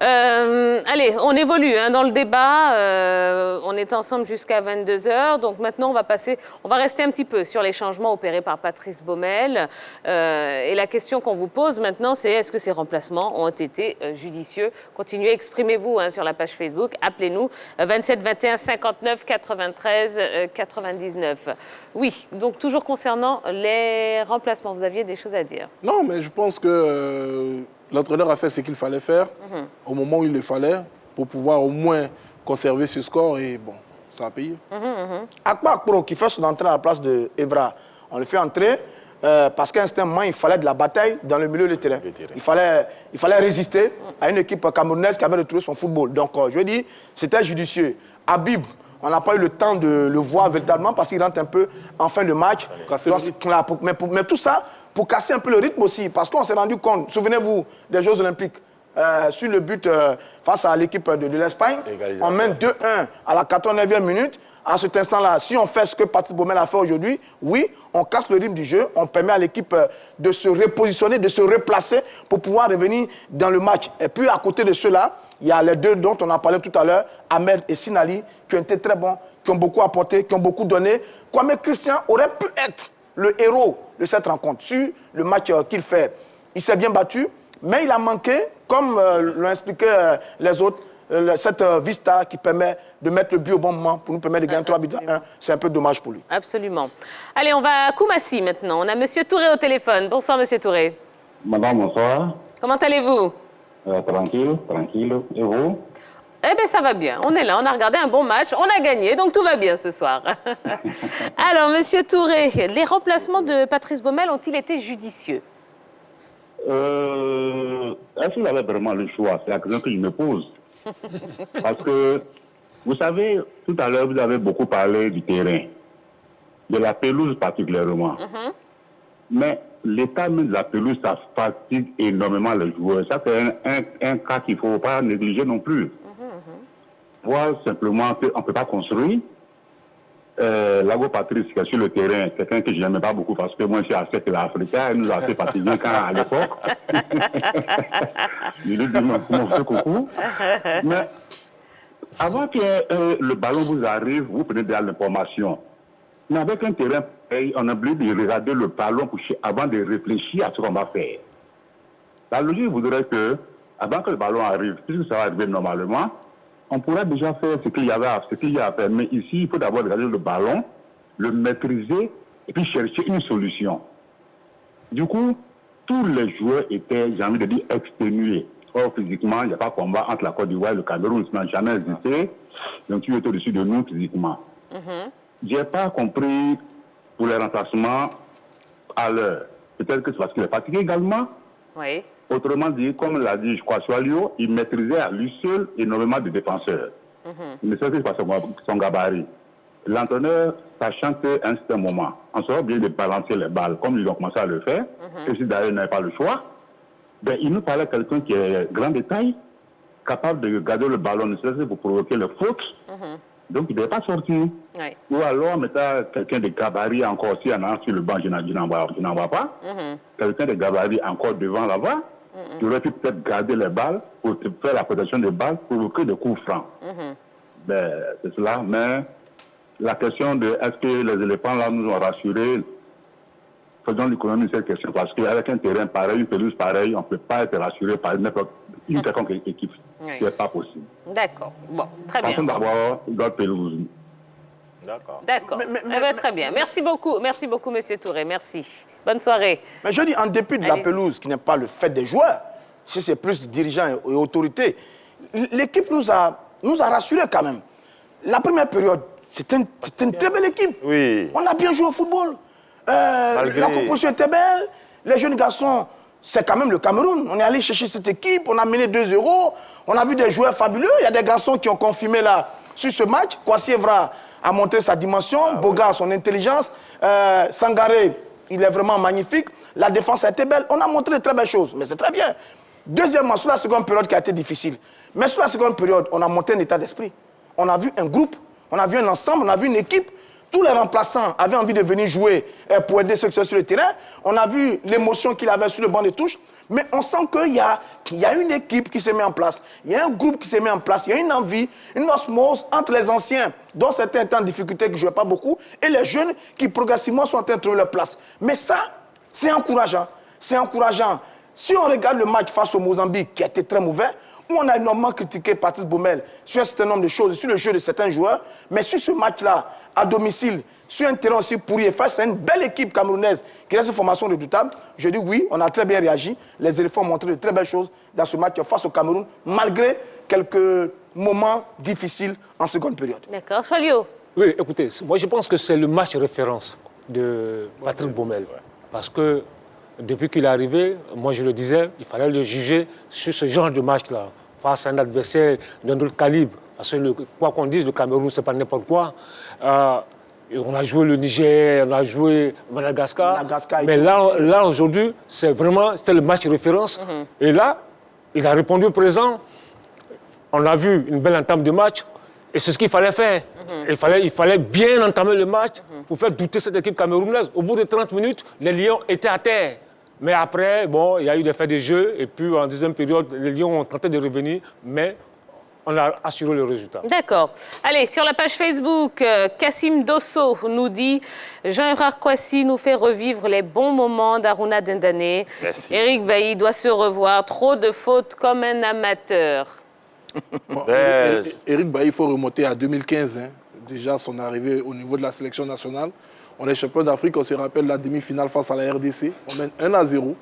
Allez, on évolue dans le débat. On est ensemble jusqu'à 22h. Donc maintenant, on va rester un petit peu sur les changements opérés par Patrice Baumel. Et la question qu'on vous pose maintenant, c'est est-ce que ces remplacements ont été judicieux? Continuez, exprimez-vous sur la page Facebook. Appelez-nous 27 21 59 93 99. Oui, donc toujours concernant les remplacements, vous aviez des choses à dire? Non, mais je pense que l'entraîneur a fait ce qu'il fallait faire au moment où il le fallait pour pouvoir au moins conserver ce score et bon, ça a payé. Akpa Pro qui fait son entrée à la place de Evra, on le fait entrer parce qu'instinctivement il fallait de la bataille dans le milieu du terrain. Il fallait résister à une équipe camerounaise qui avait retrouvé son football. Donc je dis, c'était judicieux. Habib, on n'a pas eu le temps de le voir véritablement parce qu'il rentre un peu en fin de match. Donc, mais tout ça, pour casser un peu le rythme aussi, parce qu'on s'est rendu compte, souvenez-vous des Jeux Olympiques, sur le but face à l'équipe de l'Espagne, on mène 2-1 à la 89e minute. À cet instant-là, si on fait ce que Patrice Baumel a fait aujourd'hui, oui, on casse le rythme du jeu, on permet à l'équipe de se repositionner, de se replacer pour pouvoir revenir dans le match. Et puis à côté de ceux-là, il y a les deux dont on a parlé tout à l'heure, Ahmed et Sinali, qui ont été très bons, qui ont beaucoup apporté, qui ont beaucoup donné. Kwame Christian aurait pu être le héros de cette rencontre sur le match qu'il fait. Il s'est bien battu, mais il a manqué, comme l'ont expliqué les autres, cette vista qui permet de mettre le but au bon moment pour nous permettre de gagner 3 buts à 1. C'est un peu dommage pour lui. Absolument. Allez, on va à Koumassi maintenant. On a M. Touré au téléphone. Bonsoir, M. Touré. Madame, bonsoir. Comment allez-vous? Tranquille. Et vous? Eh bien, ça va bien. On est là, on a regardé un bon match, on a gagné, donc tout va bien ce soir. Alors, M. Touré, les remplacements de Patrice Baumel ont-ils été judicieux? Est-ce qu'il avait vraiment le choix? C'est la question que je me pose. Parce que, vous savez, tout à l'heure, vous avez beaucoup parlé du terrain, de la pelouse particulièrement. Mais l'état même de la pelouse, ça fatigue énormément les joueurs. Ça, c'est un cas qu'il ne faut pas négliger non plus. Voir simplement qu'on ne peut pas construire. Lago Patrice, qui est sur le terrain, quelqu'un que je n'aimais pas beaucoup parce que moi, je suis assez africain, il nous a fait fatiguer à l'époque. Je lui ai dit, comment vous faites coucou? Mais avant que le ballon vous arrive, vous prenez déjà l'information. Mais avec un terrain pareil, on a oublié de regarder le ballon avant de réfléchir à ce qu'on va faire. La logique voudrait que, avant que le ballon arrive, puisque ça va arriver normalement, on pourra déjà faire ce qu'il y a à faire. Mais ici, il faut d'abord regarder le ballon, le maîtriser et puis chercher une solution. Du coup, tous les joueurs étaient, j'ai envie de dire, exténués. Or, physiquement, il n'y a pas de combat entre la Côte d'Ivoire et le Cameroun. Ça n'a jamais existé. Donc, tu es au-dessus de nous physiquement. Je n'ai pas compris pour les remplacements à l'heure. Peut-être que c'est parce qu'il est fatigué également. Oui. Autrement dit, comme l'a dit, je crois, Soalio, il maîtrisait à lui seul énormément de défenseurs. Il ne sait pas son gabarit. L'entraîneur, sachant qu'à un certain moment, on sera obligé de balancer les balles, comme ils ont commencé à le faire, et si d'ailleurs n'avait pas le choix, ben, il nous fallait quelqu'un qui est grand détail, capable de garder le ballon, ne serait-ce que pour provoquer le faute. Donc, il ne devait pas sortir. Oui. Ou alors, mettre quelqu'un de gabarit encore, si on a sur le banc, je n'en vois pas. Quelqu'un de gabarit encore devant là-bas, qui aurait pu peut-être garder les balles pour faire la protection des balles, provoquer des coups francs. Ben, c'est cela. Mais la question de est-ce que les éléphants là nous ont rassurés, faisons l'économie de cette question, parce qu'avec un terrain pareil, une pelouse pareille, on ne peut pas être rassuré par une quelconque équipe. Ce n'est pas possible. D'accord. Bon, très bien. Passons d'abord d'autres pelouses. D'accord. D'accord. Très bien. Merci beaucoup, Monsieur Touré. Merci. Bonne soirée. Mais je dis, en dépit de la pelouse, qui n'est pas le fait des joueurs, si c'est plus dirigeants et autorités, l'équipe nous a rassurés quand même. La première période, c'était une très belle équipe. Oui. On a bien joué au football. La composition était belle. Les jeunes garçons, c'est quand même le Cameroun. On est allé chercher cette équipe, on a mené 2-0. On a vu des joueurs fabuleux. Il y a des garçons qui ont confirmé là, sur ce match. Kwasi Evra a montré sa dimension, Boga son intelligence, Sangaré, il est vraiment magnifique. La défense a été belle. On a montré de très belles choses, mais c'est très bien. Deuxièmement, sur la seconde période qui a été difficile. Mais sur la seconde période, on a monté un état d'esprit. On a vu un groupe, on a vu un ensemble, on a vu une équipe. Tous les remplaçants avaient envie de venir jouer pour aider ceux qui sont sur le terrain. On a vu l'émotion qu'il avait sur le banc de touche. Mais on sent qu'il y a une équipe qui se met en place. Il y a un groupe qui se met en place. Il y a une envie, une osmose entre les anciens, dont certains étaient en difficulté, qui ne jouaient pas beaucoup, et les jeunes qui progressivement sont en train de trouver leur place. Mais ça, c'est encourageant. C'est encourageant. Si on regarde le match face au Mozambique, qui a été très mauvais, où on a énormément critiqué Patrice Baumel sur un certain nombre de choses, sur le jeu de certains joueurs, mais sur ce match-là, à domicile, sur un terrain aussi pourri et face à une belle équipe camerounaise qui reste une formation redoutable, je dis oui, on a très bien réagi. Les éléphants ont montré de très belles choses dans ce match face au Cameroun, malgré quelques moments difficiles en seconde période. D'accord. Cholio. Oui, écoutez, moi je pense que c'est le match référence de Patrice Baumel. Parce que depuis qu'il est arrivé, moi je le disais, il fallait le juger sur ce genre de match-là, face à un adversaire d'un autre calibre. Parce que quoi qu'on dise, le Cameroun, c'est pas n'importe quoi. On a joué le Niger, on a joué Madagascar. Mais là aujourd'hui, c'était le match référence. Et là, il a répondu présent. On a vu une belle entame de match. Et c'est ce qu'il fallait faire. Il fallait bien entamer le match pour faire douter cette équipe camerounaise. Au bout de 30 minutes, les Lions étaient à terre. Mais après, bon, il y a eu des faits de jeu. Et puis, en deuxième période, les Lions ont tenté de revenir. Mais on a assuré le résultat. D'accord. Allez, sur la page Facebook, Kassim Dosso nous dit « Jean-Hérard Kwasi nous fait revivre les bons moments d'Aruna Dindane. Eric Bailly doit se revoir. Trop de fautes comme un amateur. » Eric Bailly, il faut remonter à 2015. Hein. Déjà, son arrivée au niveau de la sélection nationale. On est champion d'Afrique, on se rappelle la demi-finale face à la RDC. On mène 1-0.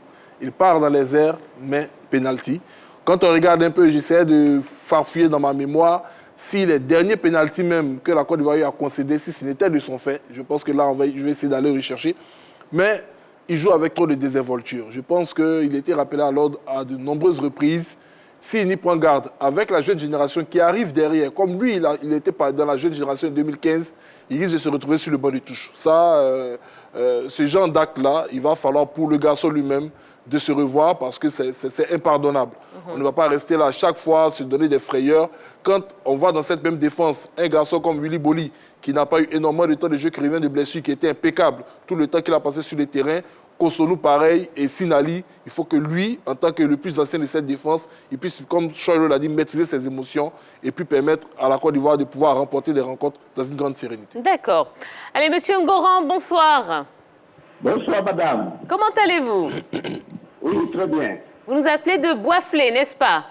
Il part dans les airs, mais penalty. Quand on regarde un peu, j'essaie de farfouiller dans ma mémoire si les derniers pénaltys même que la Côte d'Ivoire a concédés, si ce n'était de son fait. Je pense que là, je vais essayer d'aller rechercher. Mais il joue avec trop de désinvolture. Je pense qu'il a été rappelé à l'ordre à de nombreuses reprises. S'il n'y prend garde avec la jeune génération qui arrive derrière, comme lui, il était dans la jeune génération de 2015, il risque de se retrouver sur le banc de touche. Ça, ce genre d'acte-là, il va falloir pour le garçon lui-même de se revoir parce que c'est impardonnable. On ne va pas rester là à chaque fois, se donner des frayeurs. Quand on voit dans cette même défense un garçon comme Willy Boli, qui n'a pas eu énormément de temps de jeu, qui revient de blessure, qui était impeccable tout le temps qu'il a passé sur le terrain, Kosonou pareil, et Sinali, il faut que lui, en tant que le plus ancien de cette défense, il puisse, comme Choylo l'a dit, maîtriser ses émotions et puis permettre à la Côte d'Ivoire de pouvoir remporter des rencontres dans une grande sérénité. D'accord. Allez, Monsieur Ngoran, bonsoir. Bonsoir, madame. Comment allez-vous? Oui, très bien. Vous nous appelez de Boisflé, n'est-ce pas?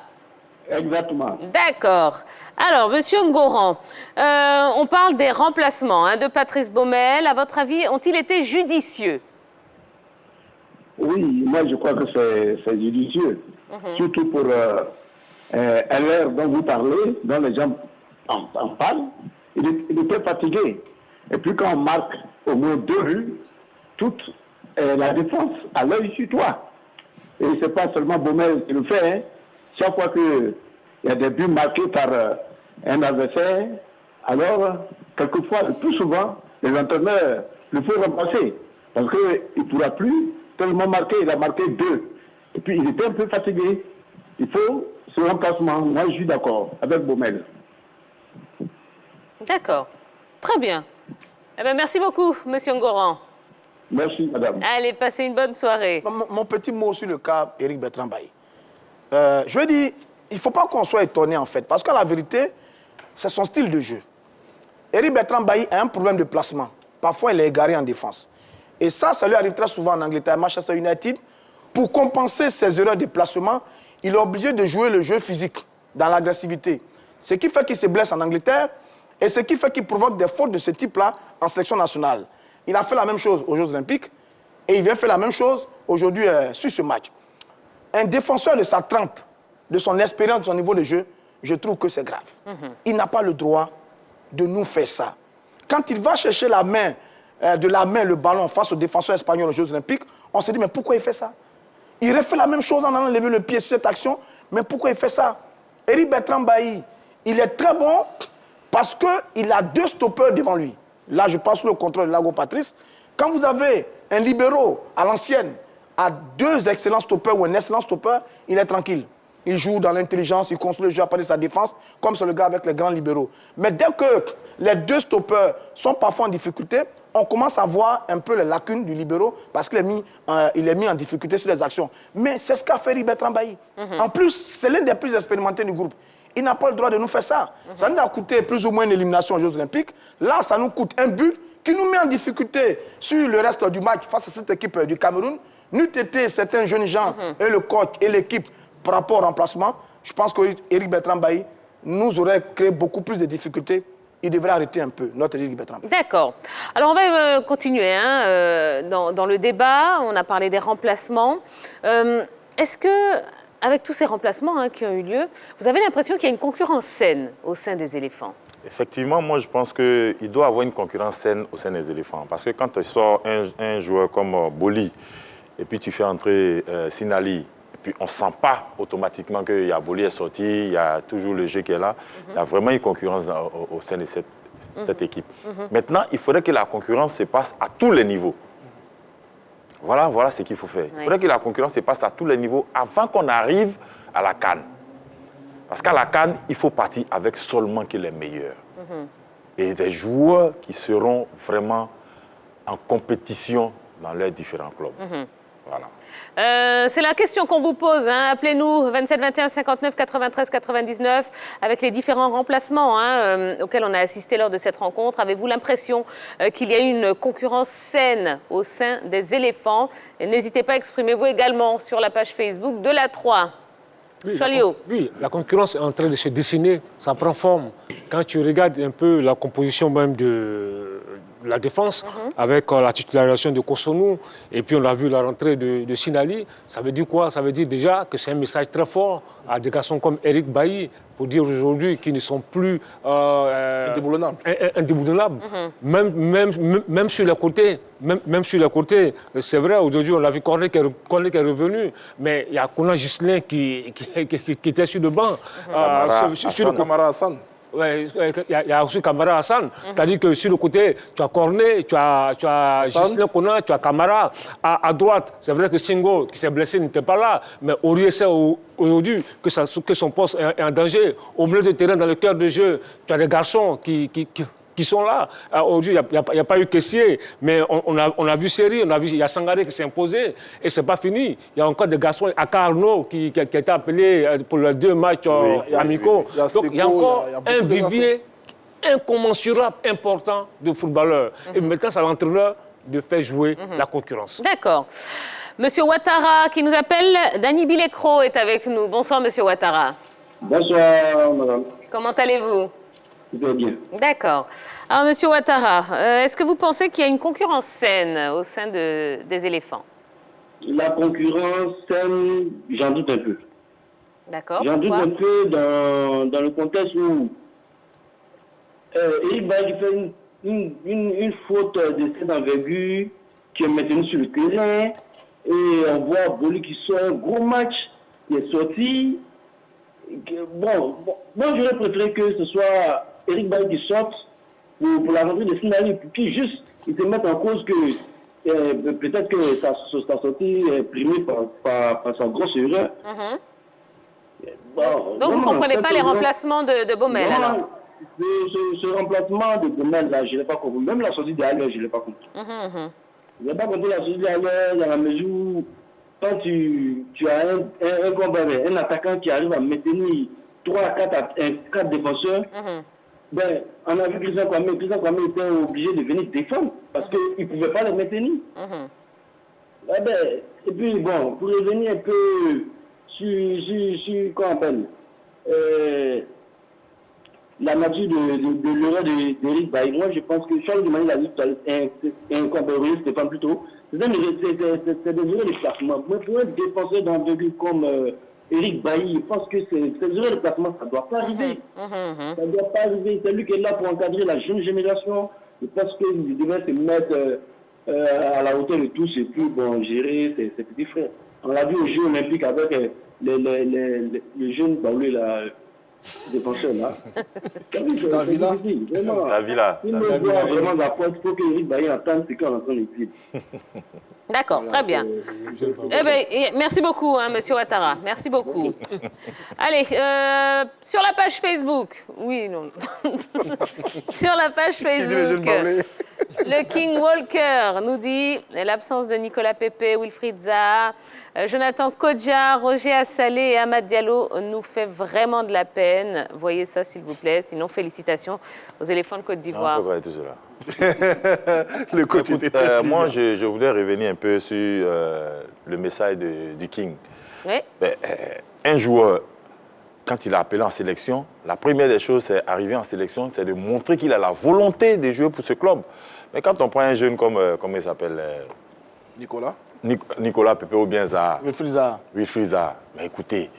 Exactement. D'accord. Alors, Monsieur Ngoran, on parle des remplacements de Patrice Baumel. À votre avis, ont-ils été judicieux? Oui, moi je crois que c'est judicieux. Surtout pour LR dont vous parlez, dont les gens en parlent. Il était fatigué. Et puis quand on marque au moins 2 buts, toute la défense à l'œil sur toi. Et ce n'est pas seulement Baumel qui le fait. Hein. Chaque fois qu'il y a des buts marqués par un adversaire, alors, quelquefois, le plus souvent, les entraîneurs le font remplacer. Parce qu'il ne pourra plus tellement marquer. Il a marqué 2. Et puis, il était un peu fatigué. Il faut ce remplacement. Moi, je suis d'accord avec Baumel. D'accord. Très bien. Eh bien, merci beaucoup, Monsieur Ngoran. Merci, madame. Allez, passez une bonne soirée. Mon petit mot sur le cas Éric Bertrand Bailly. Je veux dire, il ne faut pas qu'on soit étonné, en fait, parce que la vérité, c'est son style de jeu. Éric Bertrand Bailly a un problème de placement. Parfois, il est égaré en défense. Et ça lui arrive très souvent en Angleterre, à Manchester United. Pour compenser ses erreurs de placement, il est obligé de jouer le jeu physique, dans l'agressivité. Ce qui fait qu'il se blesse en Angleterre et ce qui fait qu'il provoque des fautes de ce type-là en sélection nationale. Il a fait la même chose aux Jeux Olympiques et il vient faire la même chose aujourd'hui sur ce match. Un défenseur de sa trempe, de son expérience, de son niveau de jeu, je trouve que c'est grave. Il n'a pas le droit de nous faire ça. Quand il va chercher le ballon face au défenseur espagnol aux Jeux Olympiques, on se dit, mais pourquoi il fait ça? Il refait la même chose en allant lever le pied sur cette action, mais pourquoi il fait ça? Éric Bertrand Bailly, il est très bon parce qu'il a 2 stoppeurs devant lui. Là, je passe sous le contrôle de Lago Patrice. Quand vous avez un libéro à l'ancienne, à 2 excellents stoppeurs ou un excellent stoppeur, il est tranquille. Il joue dans l'intelligence, il construit le jeu à partir de sa défense, comme c'est le cas avec les grands libéraux. Mais dès que les 2 stoppeurs sont parfois en difficulté, on commence à voir un peu les lacunes du libéraux parce qu'il est mis en difficulté sur les actions. Mais c'est ce qu'a fait Bertrand Bailly. En plus, c'est l'un des plus expérimentés du groupe. Il n'a pas le droit de nous faire ça. Ça nous a coûté plus ou moins une élimination aux Jeux Olympiques. Là, ça nous coûte un but qui nous met en difficulté sur le reste du match face à cette équipe du Cameroun. N'eût été certains jeunes gens et le coach et l'équipe par rapport au remplacement, je pense qu'Éric Bertrand Bailly nous aurait créé beaucoup plus de difficultés. Il devrait arrêter un peu, notre Éric Bertrand Bailly. D'accord. Alors, on va continuer dans le débat. On a parlé des remplacements. Est-ce que, avec tous ces remplacements qui ont eu lieu, vous avez l'impression qu'il y a une concurrence saine au sein des éléphants? Effectivement, moi, je pense qu'il doit y avoir une concurrence saine au sein des éléphants. Parce que quand tu sors un joueur comme Boli, et puis tu fais entrer Sinali, et puis on ne sent pas automatiquement qu'il y a Boli est sorti, il y a toujours le jeu qui est là. Il y a vraiment une concurrence au sein de cette équipe. Maintenant, il faudrait que la concurrence se passe à tous les niveaux. Voilà ce qu'il faut faire. Il faudrait que la concurrence se passe à tous les niveaux avant qu'on arrive à la CAN. Parce qu'à la CAN, il faut partir avec seulement que les meilleurs. Et des joueurs qui seront vraiment en compétition dans leurs différents clubs. Voilà. C'est la question qu'on vous pose. Appelez-nous 27 21 59 93 99 avec les différents remplacements auxquels on a assisté lors de cette rencontre. Avez-vous l'impression qu'il y a une concurrence saine au sein des éléphants? N'hésitez pas à exprimer-vous également sur la page Facebook de la 3. Oui, la concurrence est en train de se dessiner, ça prend forme. Quand tu regardes un peu la composition même de la défense, avec la titularisation de Kosonou, et puis on a vu la rentrée de Sinali, ça veut dire quoi? Ça veut dire déjà que c'est un message très fort à des garçons comme Éric Bailly, pour dire aujourd'hui qu'ils ne sont plus indéboulonnables. Même sur les côtés. Même sur les côtés, c'est vrai, aujourd'hui on a vu Cornet qui est revenu, mais il y a Konan Ghislain qui était sur le banc. Sur le Camara Hassan. Oui, il y a aussi Camara Hassan. C'est-à-dire que sur le côté, tu as Cornet, tu as Ghislain Konan, tu as Camara. À droite, c'est vrai que Singo, qui s'est blessé, n'était pas là. Mais Aurier sait aujourd'hui que son poste est en danger. Au milieu de terrain, dans le cœur de jeu, tu as des garçons qui sont là. Aujourd'hui, il n'y a pas eu Kessier, mais on a vu Seri, il y a Sangaré qui s'est imposé, et ce n'est pas fini. Il y a encore des garçons, Aka Arnaud, qui a été appelé pour les 2 matchs amicaux. Donc, il y a encore un vivier incommensurable, important de footballeurs. Et maintenant, c'est à l'entraîneur de faire jouer la concurrence. D'accord. Monsieur Ouattara qui nous appelle, Dany Bilecro est avec nous. Bonsoir, Monsieur Ouattara. Bonsoir, madame. Comment allez-vous? Très bien. D'accord. Alors, Monsieur Ouattara, est-ce que vous pensez qu'il y a une concurrence saine au sein des éléphants? La concurrence saine, j'en doute un peu. D'accord. J'en doute un peu dans le contexte où Eric Bailly fait une faute de cette envergure qui est maintenue sur le terrain. Et on voit Boli qui sort un gros match, il est sorti. Bon, moi j'aurais préféré que ce soit Eric Bailly qui sorte pour la rentrée de Sinali, pour qu'il juste il se mette en cause que peut-être que sa sortie est primée par sa grosse erreur. Bon, donc vous ne comprenez pas les remplacements de Baumel alors? Ce remplacement de Baumel, là, je ne l'ai pas compris. Même la sortie d'Alès, je ne l'ai pas compris. Je n'ai pas compris la sortie d'Alès dans la mesure où quand tu as un attaquant qui arrive à maintenir 3 à 4 défenseurs, ben, on a vu Christian Kwame était obligé de venir défendre parce qu'il ne pouvait pas les maintenir. Et puis, bon, pour revenir un peu sur quoi on appelle, la nature de l'erreur d'Eric Bailly, moi je pense que Charles de Mani l'a dit, un compatriote Stéphane plutôt, c'est des erreurs de placement. Mais pour un défenseur d'envergure comme Eric Bailly, je pense que ces erreurs de placement, ça ne doit pas arriver. Ça ne doit pas arriver. C'est lui qui est là pour encadrer la jeune génération. Je pense qu'il devait se mettre à la hauteur de tous et puis bon, gérer ses petits frères. On l'a vu aux Jeux Olympiques avec les jeunes Baoulé, là, défenseurs là. Davila. Davila. Il me voit vraiment la pointe, il faut que Eric Bailly entende ce qu'on est en train de dire. D'accord, très bien. Eh ben, merci beaucoup, hein, Monsieur Ouattara. Merci beaucoup. Allez, sur la page Facebook. Oui, non. Sur la page Facebook, le King Walker nous dit l'absence de Nicolas Pepe, Wilfried Zaha, Jonathan Kodja, Roger Assalé et Amad Diallo nous fait vraiment de la peine. Voyez ça, s'il vous plaît. Sinon, félicitations aux éléphants de Côte d'Ivoire. Tout cela. Le coach moi, je voudrais revenir un peu sur le message du King. Oui. Un joueur, quand il est appelé en sélection, la première des choses, c'est arriver en sélection, c'est de montrer qu'il a la volonté de jouer pour ce club. Mais quand on prend un jeune comme il s'appelle Nicolas Pepe ou bien Zaha. Wilfried Zaha. Mais écoutez,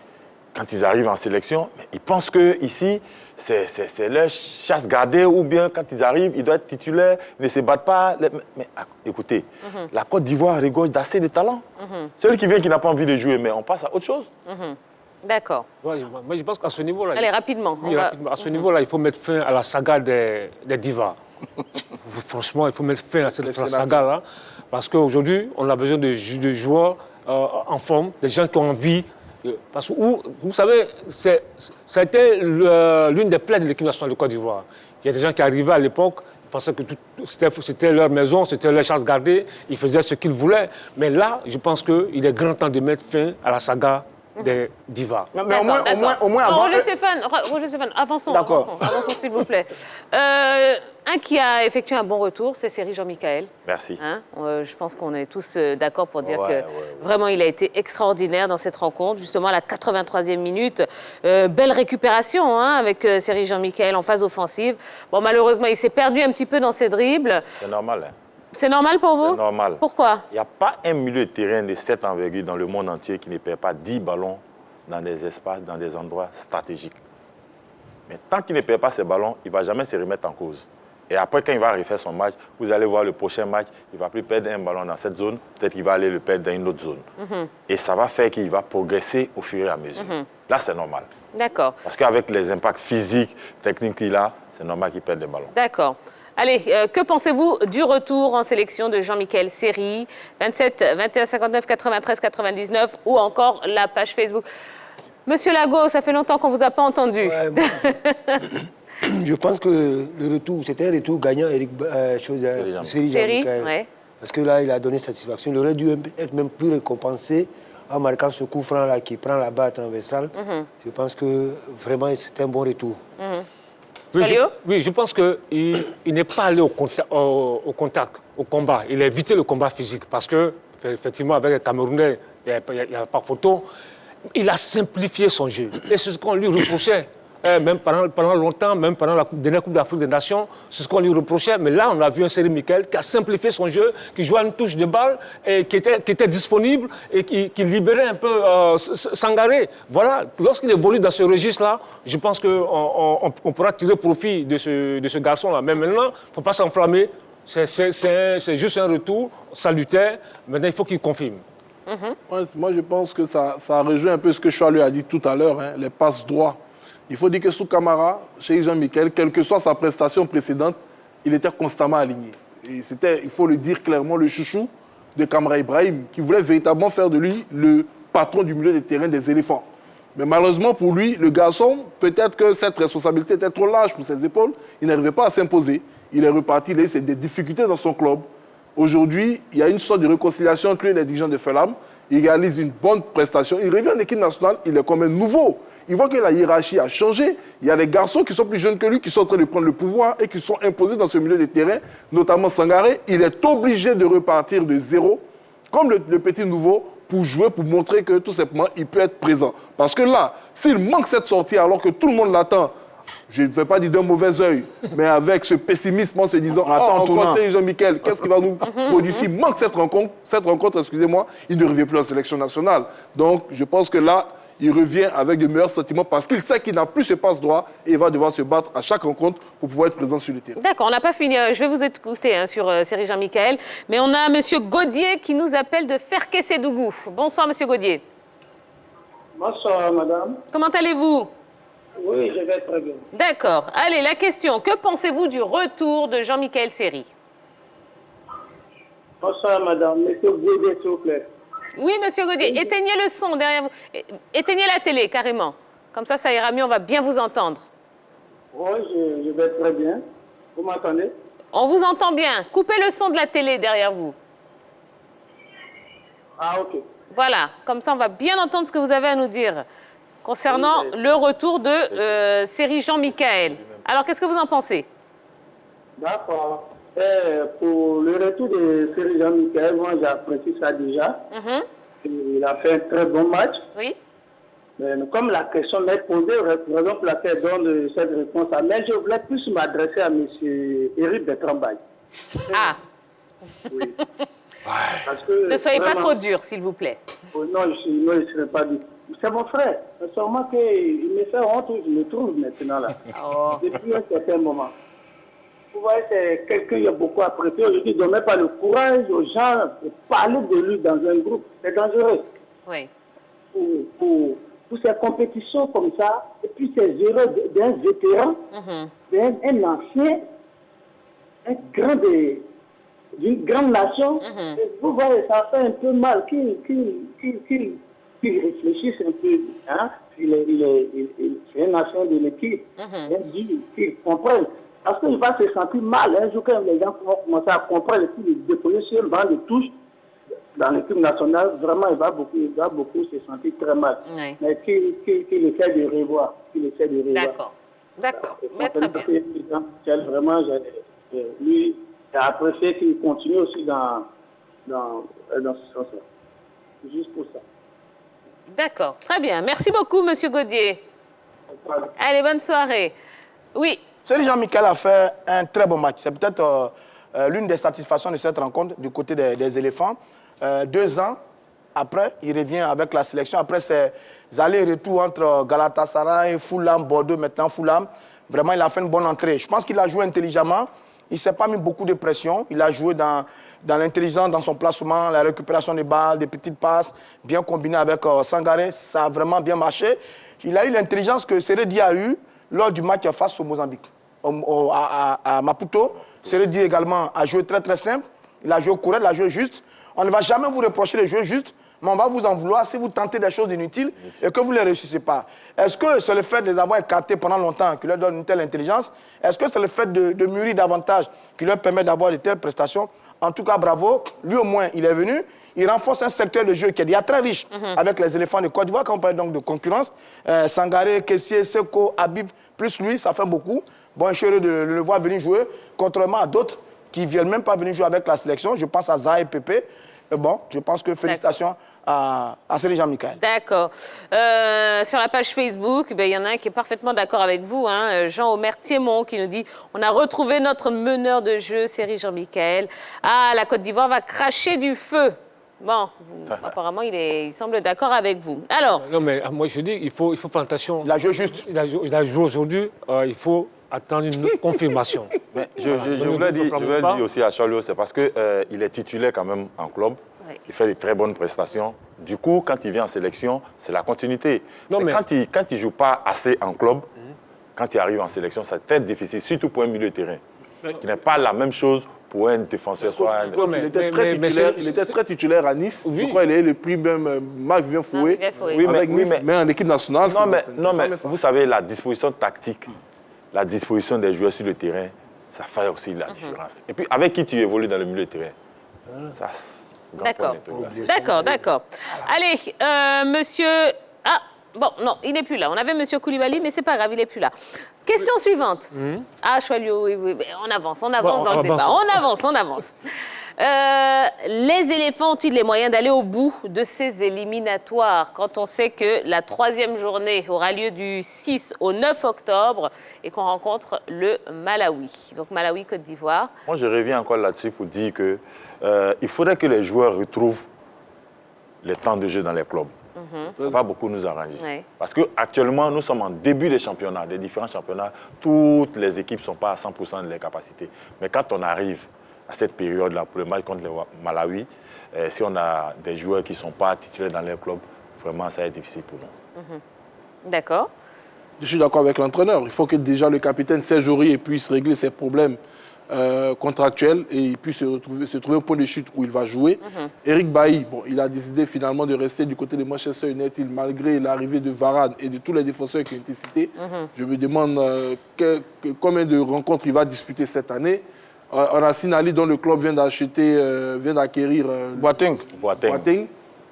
quand ils arrivent en sélection, ils pensent que ici c'est leur chasse gardée ou bien quand ils arrivent, ils doivent être titulaires, ils ne se battent pas. Mais écoutez, la Côte d'Ivoire regorge d'assez de talent. Celui qui vient qui n'a pas envie de jouer, mais on passe à autre chose. D'accord. Moi, je pense qu'à ce niveau-là... Allez, rapidement. Oui, rapidement. À ce niveau-là, il faut mettre fin à la saga des divas. Franchement, il faut mettre fin à cette saga-là. Parce qu'aujourd'hui, on a besoin de joueurs en forme, des gens qui ont envie. Parce que, vous savez, ça a été l'une des plaies de l'équipe nationale de Côte d'Ivoire. Il y a des gens qui arrivaient à l'époque, pensaient que c'était leur maison, c'était leur chasse gardée, ils faisaient ce qu'ils voulaient. Mais là, je pense qu'il est grand temps de mettre fin à la saga des divas. Mais au moins avant... Roger Stéphane, avançons, s'il vous plaît. Un qui a effectué un bon retour, c'est Seri Jean-Michel. Merci. Hein, je pense qu'on est tous d'accord pour dire que vraiment il a été extraordinaire dans cette rencontre, justement à la 83e minute. Belle récupération avec Seri Jean-Michel en phase offensive. Bon, malheureusement, il s'est perdu un petit peu dans ses dribbles. C'est normal. Hein. C'est normal pour vous? C'est normal. Pourquoi? Il n'y a pas un milieu de terrain de cette envergure dans le monde entier qui ne perd pas 10 ballons dans des espaces, dans des endroits stratégiques. Mais tant qu'il ne perd pas ces ballons, il ne va jamais se remettre en cause. Et après, quand il va refaire son match, vous allez voir le prochain match, il ne va plus perdre un ballon dans cette zone, peut-être qu'il va aller le perdre dans une autre zone. Et ça va faire qu'il va progresser au fur et à mesure. Là, c'est normal. D'accord. Parce qu'avec les impacts physiques, techniques qu'il a, c'est normal qu'il perde des ballons. D'accord. Allez, que pensez-vous du retour en sélection de Jean-Michel Seri, 27 21 59 93 99 ou encore la page Facebook? Monsieur Lago, ça fait longtemps qu'on ne vous a pas entendu. Je pense que le retour, c'était un retour gagnant, Seri Jean-Michel. Ouais. Parce que là, il a donné satisfaction. Il aurait dû être même plus récompensé en marquant ce coup franc-là qui prend la balle transversale. Je pense que vraiment, c'était un bon retour. Oui, je pense qu'il n'est pas allé au contact, au combat. Il a évité le combat physique parce que effectivement, avec les Camerounais, il n'y a pas photo. Il a simplifié son jeu. Et c'est ce qu'on lui reprochait. Même pendant longtemps, même pendant la dernière Coupe d'Afrique des Nations, c'est ce qu'on lui reprochait. Mais là, on a vu un Seri Michael qui a simplifié son jeu, qui jouait à une touche de balle, et qui était disponible et qui libérait un peu Sangaré. Voilà, lorsqu'il évolue dans ce registre-là, je pense qu'on pourra tirer profit de ce garçon-là. Mais maintenant, il ne faut pas s'enflammer. C'est juste un retour salutaire. Maintenant, il faut qu'il confirme. Moi, je pense que ça rejoint un peu ce que Charles a dit tout à l'heure, hein, les passes droits. Il faut dire que sous Camara, chez Jean-Michel, quelle que soit sa prestation précédente, il était constamment aligné. Et c'était, il faut le dire clairement, le chouchou de Camara Ibrahim, qui voulait véritablement faire de lui le patron du milieu de terrain des éléphants. Mais malheureusement pour lui, le garçon, peut-être que cette responsabilité était trop large pour ses épaules, il n'arrivait pas à s'imposer. Il est reparti, il a eu des difficultés dans son club. Aujourd'hui, il y a une sorte de réconciliation entre lui et les dirigeants de Fulham. Il réalise une bonne prestation. Il revient en équipe nationale, il est comme un nouveau. Il voit que la hiérarchie a changé. Il y a des garçons qui sont plus jeunes que lui, qui sont en train de prendre le pouvoir et qui sont imposés dans ce milieu de terrain, notamment Sangaré. Il est obligé de repartir de zéro, comme le petit nouveau, pour jouer, pour montrer que tout simplement, il peut être présent. Parce que là, s'il manque cette sortie alors que tout le monde l'attend, je ne vais pas dire d'un mauvais œil, mais avec ce pessimisme en se disant « Oh, encore c'est Jean-Michel, qu'est-ce qu'il va nous produire ?» S'il manque cette rencontre, excusez-moi, il ne revient plus en sélection nationale. Donc, je pense que là, il revient avec de meilleurs sentiments parce qu'il sait qu'il n'a plus ce passe-droit et il va devoir se battre à chaque rencontre pour pouvoir être présent sur le terrain. D'accord, on n'a pas fini. Je vais vous écouter sur Seri Jean-Michel. Mais on a M. Gaudier qui nous appelle de Ferkessédougou. Bonsoir, M. Gaudier. Bonsoir, madame. Comment allez-vous? Oui, je vais très bien. D'accord. Allez, la question. Que pensez-vous du retour de Jean-Michel Seri? Bonsoir, madame. Monsieur Gaudier, s'il vous plaît. Oui, monsieur Gaudier, éteignez le son derrière vous. Éteignez la télé, carrément. Comme ça ira mieux, on va bien vous entendre. Oui, je vais très bien. Vous m'entendez? On vous entend bien. Coupez le son de la télé derrière vous. Ah, ok. Voilà, comme ça, on va bien entendre ce que vous avez à nous dire concernant le retour de Seri Jean-Michel. Alors, qu'est-ce que vous en pensez? D'accord. Pour le retour de Seri Jean-Michel, moi j'apprécie ça déjà. Il a fait un très bon match. Oui. Mais comme la question m'est posée, raison pour laquelle je donne cette réponse à mais je voulais plus m'adresser à M. Éric Bertrand-Baye. Ah. Oui. Parce que, ne soyez vraiment, pas trop dur, s'il vous plaît. Non, je ne serai pas du tout. C'est mon frère. Seulement qu'il me fait honte, je me trouve maintenant là. Depuis un certain moment. Vous voyez, c'est quelqu'un qui a beaucoup apprécié. Aujourd'hui, il ne donne pas le courage aux gens de parler de lui dans un groupe. C'est dangereux. Oui. Pour ces compétitions comme ça, et puis ces erreurs d'un vétéran, d'un ancien, d'une grande nation, et vous voyez, ça fait un peu mal qu'il réfléchisse un peu. Hein? C'est un ancien de l'équipe. Qu'il comprenne. Parce qu'il va se sentir mal un jour quand les gens vont commencer à comprendre et puis déposer sur le banc de touche dans l'équipe nationale, vraiment il va beaucoup se sentir très mal. Oui. Mais qu'il essaie de revoir. D'accord. D'accord. Mais très bien. Vraiment, lui, j'ai apprécié qu'il continue aussi dans ce sens-là. Juste pour ça. D'accord. Très bien. Merci beaucoup, M. Gaudier. Allez, bonne soirée. Oui. Seri Jean-Michel a fait un très bon match. C'est peut-être l'une des satisfactions de cette rencontre du côté des éléphants. 2 ans après, il revient avec la sélection. Après ses allers-retours entre Galatasaray, Fulham, Bordeaux, maintenant Fulham. Vraiment, il a fait une bonne entrée. Je pense qu'il a joué intelligemment. Il ne s'est pas mis beaucoup de pression. Il a joué dans l'intelligence, dans son placement, la récupération des balles, des petites passes, bien combiné avec Sangaré. Ça a vraiment bien marché. Il a eu l'intelligence que Seredi a eue lors du match face au Mozambique. À Maputo, Seredi également a joué très très simple. Il a joué correct, il a joué juste. On ne va jamais vous reprocher de jouer juste, mais on va vous en vouloir si vous tentez des choses inutiles et que vous ne les réussissez pas. Est-ce que c'est le fait de les avoir écartés pendant longtemps qui leur donne une telle intelligence? Est-ce que c'est le fait de mûrir davantage qui leur permet d'avoir de telles prestations? En tout cas, bravo. Lui, au moins, il est venu. Il renforce un secteur de jeu qui est déjà très riche avec les éléphants de Côte d'Ivoire. Quand on parle donc de concurrence, Sangaré, Kessié, Seko, Habib, plus lui, ça fait beaucoup. Bon, je suis heureux de le voir venir jouer, contrairement à d'autres qui ne viennent même pas venir jouer avec la sélection. Je pense à Zaha et Pépé. bon, je pense que félicitations à Seri Jean-Michel. D'accord. Sur la page Facebook, il y en a un qui est parfaitement d'accord avec vous, hein, Jean-Omer Thiémon, qui nous dit « On a retrouvé notre meneur de jeu, Seri Jean-Michel. Ah, la Côte d'Ivoire va cracher du feu. » Bon, apparemment, il semble d'accord avec vous. Alors... Non, mais moi, je dis, il faut faire attention. Il a joué juste. Il a joué aujourd'hui, il faut attendre une confirmation. Mais je voulais dire aussi à Charlot, c'est parce qu'il est titulaire quand même en club. Oui. Il fait des très bonnes prestations. Du coup, quand il vient en sélection, c'est la continuité. Non, mais quand il ne joue pas assez en club, quand il arrive en sélection, c'est très difficile, surtout pour un milieu de terrain. Qui n'est pas la même chose pour un défenseur. Il était très titulaire à Nice. Oui. Je crois qu'il a eu le prix même Marc Vivien Foué. Oui, avec Nice, mais en équipe nationale. Non, mais vous savez, la disposition tactique, la disposition des joueurs sur le terrain, ça fait aussi la différence. Et puis, avec qui tu évolues dans le milieu de terrain, ça... D'accord. Allez, monsieur... Ah, bon, non, il n'est plus là. On avait monsieur Koulibaly, mais c'est pas grave, il n'est plus là. Question suivante. Ah, Choualio, oui, on avance dans le débat. On avance. Les éléphants ont-ils les moyens d'aller au bout de ces éliminatoires quand on sait que la 3e journée aura lieu du 6 au 9 octobre et qu'on rencontre le Malawi. Donc Malawi-Côte d'Ivoire. Moi, je reviens encore là-dessus pour dire que il faudrait que les joueurs retrouvent les temps de jeu dans les clubs. Ça va beaucoup nous arranger. Oui. Parce qu'actuellement, nous sommes en début des championnats, des différents championnats. Toutes les équipes ne sont pas à 100% de leurs capacités. Mais quand on arrive à cette période-là, pour le match contre le Malawi, si on a des joueurs qui ne sont pas titulaires dans leur club, vraiment, ça va être difficile pour nous. D'accord. Je suis d'accord avec l'entraîneur. Il faut que déjà le capitaine Serge Aurier puisse régler ses problèmes contractuel et il puisse se trouver au point de chute où il va jouer. Eric Bailly, bon, il a décidé finalement de rester du côté de Manchester United malgré l'arrivée de Varane et de tous les défenseurs qui ont été cités. Je me demande combien de rencontres il va disputer cette année. On a Sinali dont le club vient d'acquérir Boateng.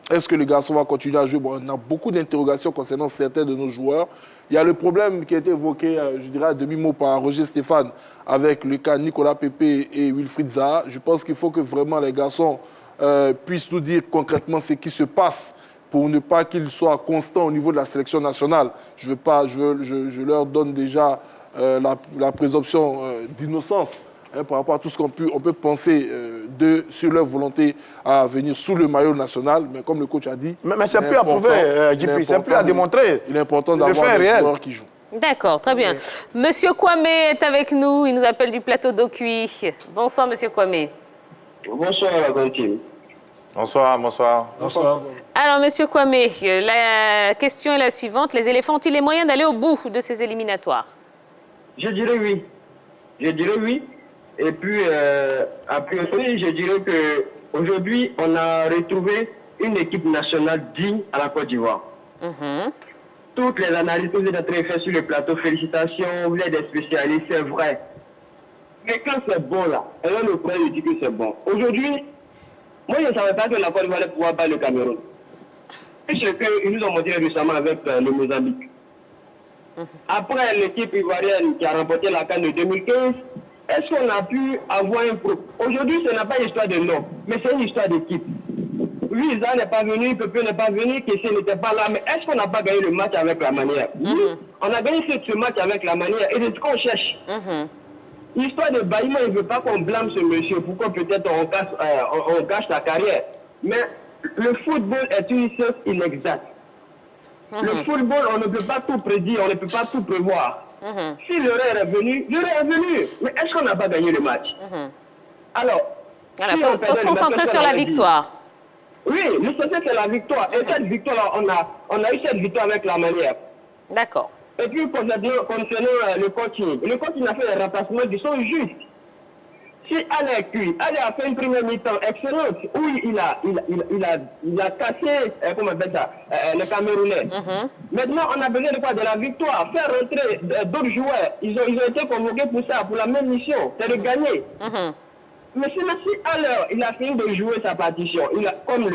Est-ce que le garçon va continuer à jouer? Bon, on a beaucoup d'interrogations concernant certains de nos joueurs. Il y a le problème qui a été évoqué, je dirais à demi-mot par Roger Stéphane, avec le cas Nicolas Pepe et Wilfried Zaha. Je pense qu'il faut que vraiment les garçons puissent nous dire concrètement ce qui se passe pour ne pas qu'ils soient constants au niveau de la sélection nationale. Je leur donne déjà la présomption d'innocence. Par rapport à tout ce qu'on peut penser sur leur volonté à venir sous le maillot national. Mais comme le coach a dit... Mais c'est plus à prouver, JP, c'est plus à démontrer. Il est important d'avoir des joueurs qui jouent. D'accord, très bien. Monsieur Kwame est avec nous, il nous appelle du plateau d'Ocuy. Bonsoir, monsieur Kwame. Bonsoir, la grande team. Bonsoir. Alors, monsieur Kwame, la question est la suivante. Les éléphants ont-ils les moyens d'aller au bout de ces éliminatoires? Je dirais oui. Et puis, a priori, je dirais qu'aujourd'hui, on a retrouvé une équipe nationale digne à la Côte d'Ivoire. Toutes les analyses que vous êtes en train de faire sur le plateau, félicitations, vous êtes des spécialistes, c'est vrai. Mais quand c'est bon là, et là, le problème dit que c'est bon. Aujourd'hui, moi, je ne savais pas que la Côte d'Ivoire allait pouvoir battre le Cameroun. C'est ce qu'ils nous ont montré récemment avec le Mozambique. Après l'équipe ivoirienne qui a remporté la CAN de 2015, est-ce qu'on a pu avoir un pro? Aujourd'hui, ce n'est pas une histoire de nom, mais c'est une histoire d'équipe. Oui, Isa n'est pas venu, Pepe n'est pas venu, Kessé n'était pas là, mais est-ce qu'on n'a pas gagné le match avec la manière? Oui, on a gagné ce match avec la manière, et c'est ce qu'on cherche. L'histoire de Baïma, il ne veut pas qu'on blâme ce monsieur, pourquoi peut-être on gâche sa carrière. Mais le football est une chose inexacte. Le football, on ne peut pas tout prédire, on ne peut pas tout prévoir. Si l'erreur est venue, l'erreur est venue. Mais est-ce qu'on n'a pas gagné le match? Alors, il faut se concentrer sur la victoire. Oui, l'essentiel c'est la victoire. Et cette victoire-là, on a eu cette victoire avec la manière. D'accord. Et puis, concernant le coaching a fait des remplacements qui sont justes. Si Alain Cuy, Alain a fait une première mi-temps excellente, où il a cassé, comment on appelle ça, le Camerounais. Maintenant, on a besoin de quoi? De la victoire. Faire rentrer d'autres joueurs. Ils ont été convoqués pour ça, pour la même mission, c'est de gagner. Mais si alors il a fini de jouer sa partition, comme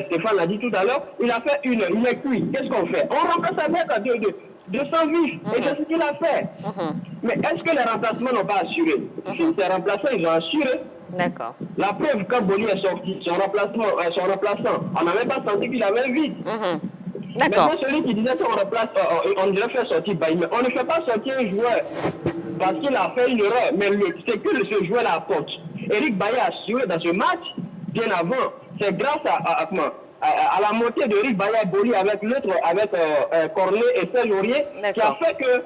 Stéphane l'a dit tout à l'heure, il a fait il est cuit. Qu'est-ce qu'on fait? On remplace avec 200 vifs, et c'est ce qu'il a fait. Mais est-ce que les remplacements n'ont pas assuré? Si ces remplaçants, ils ont assuré, D'accord. La preuve, quand Boli est sorti, son remplaçant, on n'avait pas senti qu'il avait un vide. D'accord. Maintenant, celui qui disait qu'on devait faire sortir Bailly, mais on ne fait pas sortir un joueur parce qu'il a fait une erreur, mais c'est que ce joueur-là apporte. Eric Bailly a assuré dans ce match, bien avant, c'est grâce à la montée d'Eric Bailly avec l'autre, avec Cornet et Serge Aurier, qui a fait que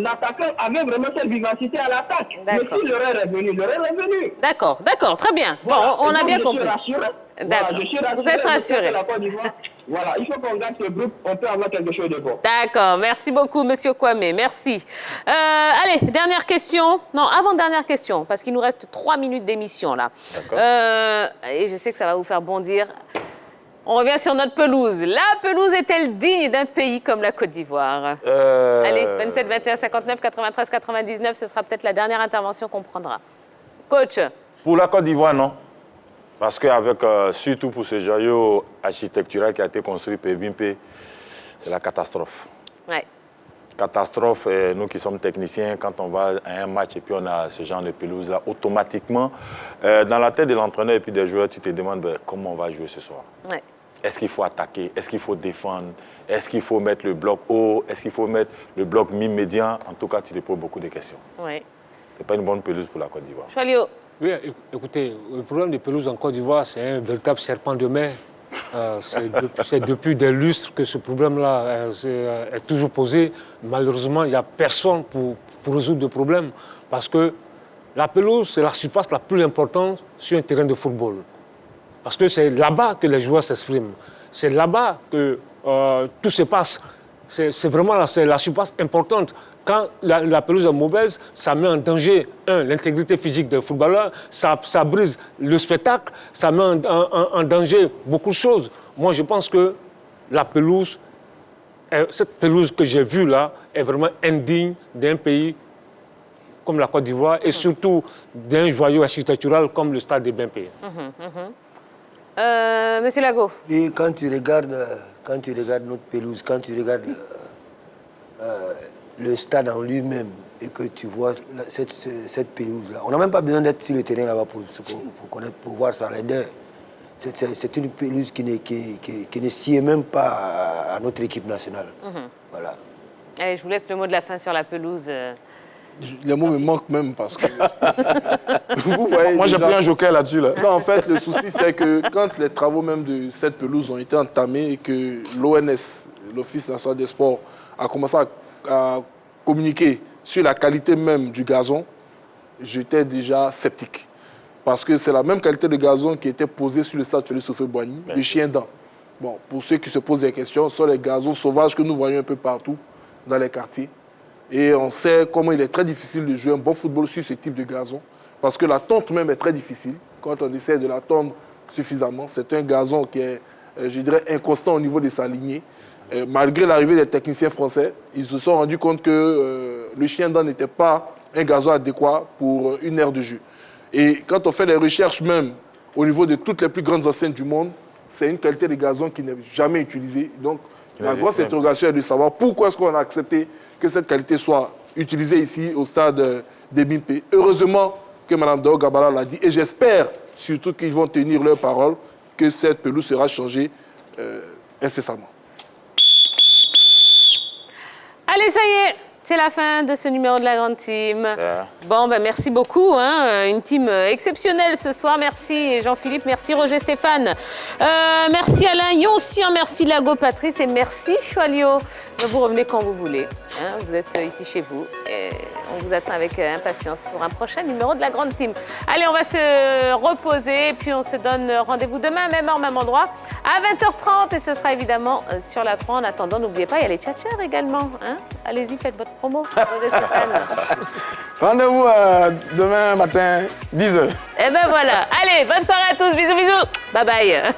l'attaquant avait vraiment cette vivacité à l'attaque. Mais si l'erreur est venue, D'accord, d'accord, très bien. Voilà. Bon, on a bien compris. D'accord. Voilà, vous êtes rassuré. Voilà, il faut qu'on gagne ce groupe, on peut avoir quelque chose de bon. D'accord, merci beaucoup, Monsieur Kwame, merci. Allez, dernière question. Non, avant-dernière question, parce qu'il nous reste 3 minutes d'émission, là. Et je sais que ça va vous faire bondir. On revient sur notre pelouse. La pelouse est-elle digne d'un pays comme la Côte d'Ivoire? Allez, 27, 21, 59, 93, 99, ce sera peut-être la dernière intervention qu'on prendra. Coach? Pour la Côte d'Ivoire, non. Parce qu'avec, surtout pour ce joyau architectural qui a été construit par Bimpe, c'est la catastrophe. Ouais. Catastrophe, et nous qui sommes techniciens, quand on va à un match et puis on a ce genre de pelouse-là, automatiquement, dans la tête de l'entraîneur et puis des joueurs, tu te demandes comment on va jouer ce soir. Ouais. Est-ce qu'il faut attaquer? Est-ce qu'il faut défendre? Est-ce qu'il faut mettre le bloc haut? Est-ce qu'il faut mettre le bloc mi-médian? En tout cas, tu te poses beaucoup de questions. Ouais. Ce n'est pas une bonne pelouse pour la Côte d'Ivoire. Chalio. Oui, écoutez, le problème de pelouse en Côte d'Ivoire, c'est un véritable serpent de mer. C'est depuis des lustres que ce problème-là est toujours posé. Malheureusement, il n'y a personne pour résoudre le problème. Parce que la pelouse, c'est la surface la plus importante sur un terrain de football. Parce que c'est là-bas que les joueurs s'expriment. C'est là-bas que tout se passe. C'est vraiment la surface importante. Quand la pelouse est mauvaise, ça met en danger, l'intégrité physique des footballeurs, ça brise le spectacle, ça met en danger beaucoup de choses. Moi, je pense que la pelouse, cette pelouse que j'ai vue là, est vraiment indigne d'un pays comme la Côte d'Ivoire et surtout d'un joyau architectural comme le stade de Bempé. Monsieur Lago. Et quand tu regardes notre pelouse, quand tu regardes le stade en lui-même et que tu vois cette pelouse-là, on n'a même pas besoin d'être sur le terrain là-bas pour voir ça. C'est une pelouse qui ne sied même pas à notre équipe nationale. Voilà. Allez, je vous laisse le mot de la fin sur la pelouse. Les mots me manquent même parce que... Vous voyez, moi, j'ai pris un joker là-dessus. Là. Non, en fait, le souci, c'est que quand les travaux même de cette pelouse ont été entamés et que l'ONS, l'Office national des sports, a commencé à communiquer sur la qualité même du gazon, j'étais déjà sceptique. Parce que c'est la même qualité de gazon qui était posée sur le stade Félix Houphouët-Boigny, le chien dent. Bon, pour ceux qui se posent des questions, ce sont les gazons sauvages que nous voyons un peu partout dans les quartiers. Et on sait comment il est très difficile de jouer un bon football sur ce type de gazon. Parce que la tonte même est très difficile. Quand on essaie de la tondre suffisamment, c'est un gazon qui est, je dirais, inconstant au niveau de sa lignée. Malgré l'arrivée des techniciens français, ils se sont rendus compte que le chien dent n'était pas un gazon adéquat pour une aire de jeu. Et quand on fait les recherches même au niveau de toutes les plus grandes enseignes du monde, c'est une qualité de gazon qui n'est jamais utilisée. Donc la grosse interrogation est de savoir pourquoi est-ce qu'on a accepté que cette qualité soit utilisée ici au stade des Bimpe. Heureusement que Mme Dao Gabala l'a dit et j'espère surtout qu'ils vont tenir leur parole que cette pelouse sera changée incessamment. Allez, ça y est, c'est la fin de ce numéro de la Grande Team. Bon, ben merci beaucoup, hein, une team exceptionnelle ce soir. Merci Jean-Philippe, merci Roger Stéphane, merci Alain Yoncian, merci Lago Patrice et merci Choalio. Vous revenez quand vous voulez, hein, vous êtes ici chez vous et on vous attend avec impatience pour un prochain numéro de la Grande Team. Allez, on va se reposer puis on se donne rendez-vous demain, même heure, même endroit, à 20h30 et ce sera évidemment sur la 3. En attendant, n'oubliez pas, il y a les tchatchers également. Hein. Allez-y, faites votre promo. Rendez-vous demain matin, 10h. Et ben voilà. Allez, bonne soirée à tous. Bisous, bisous. Bye bye.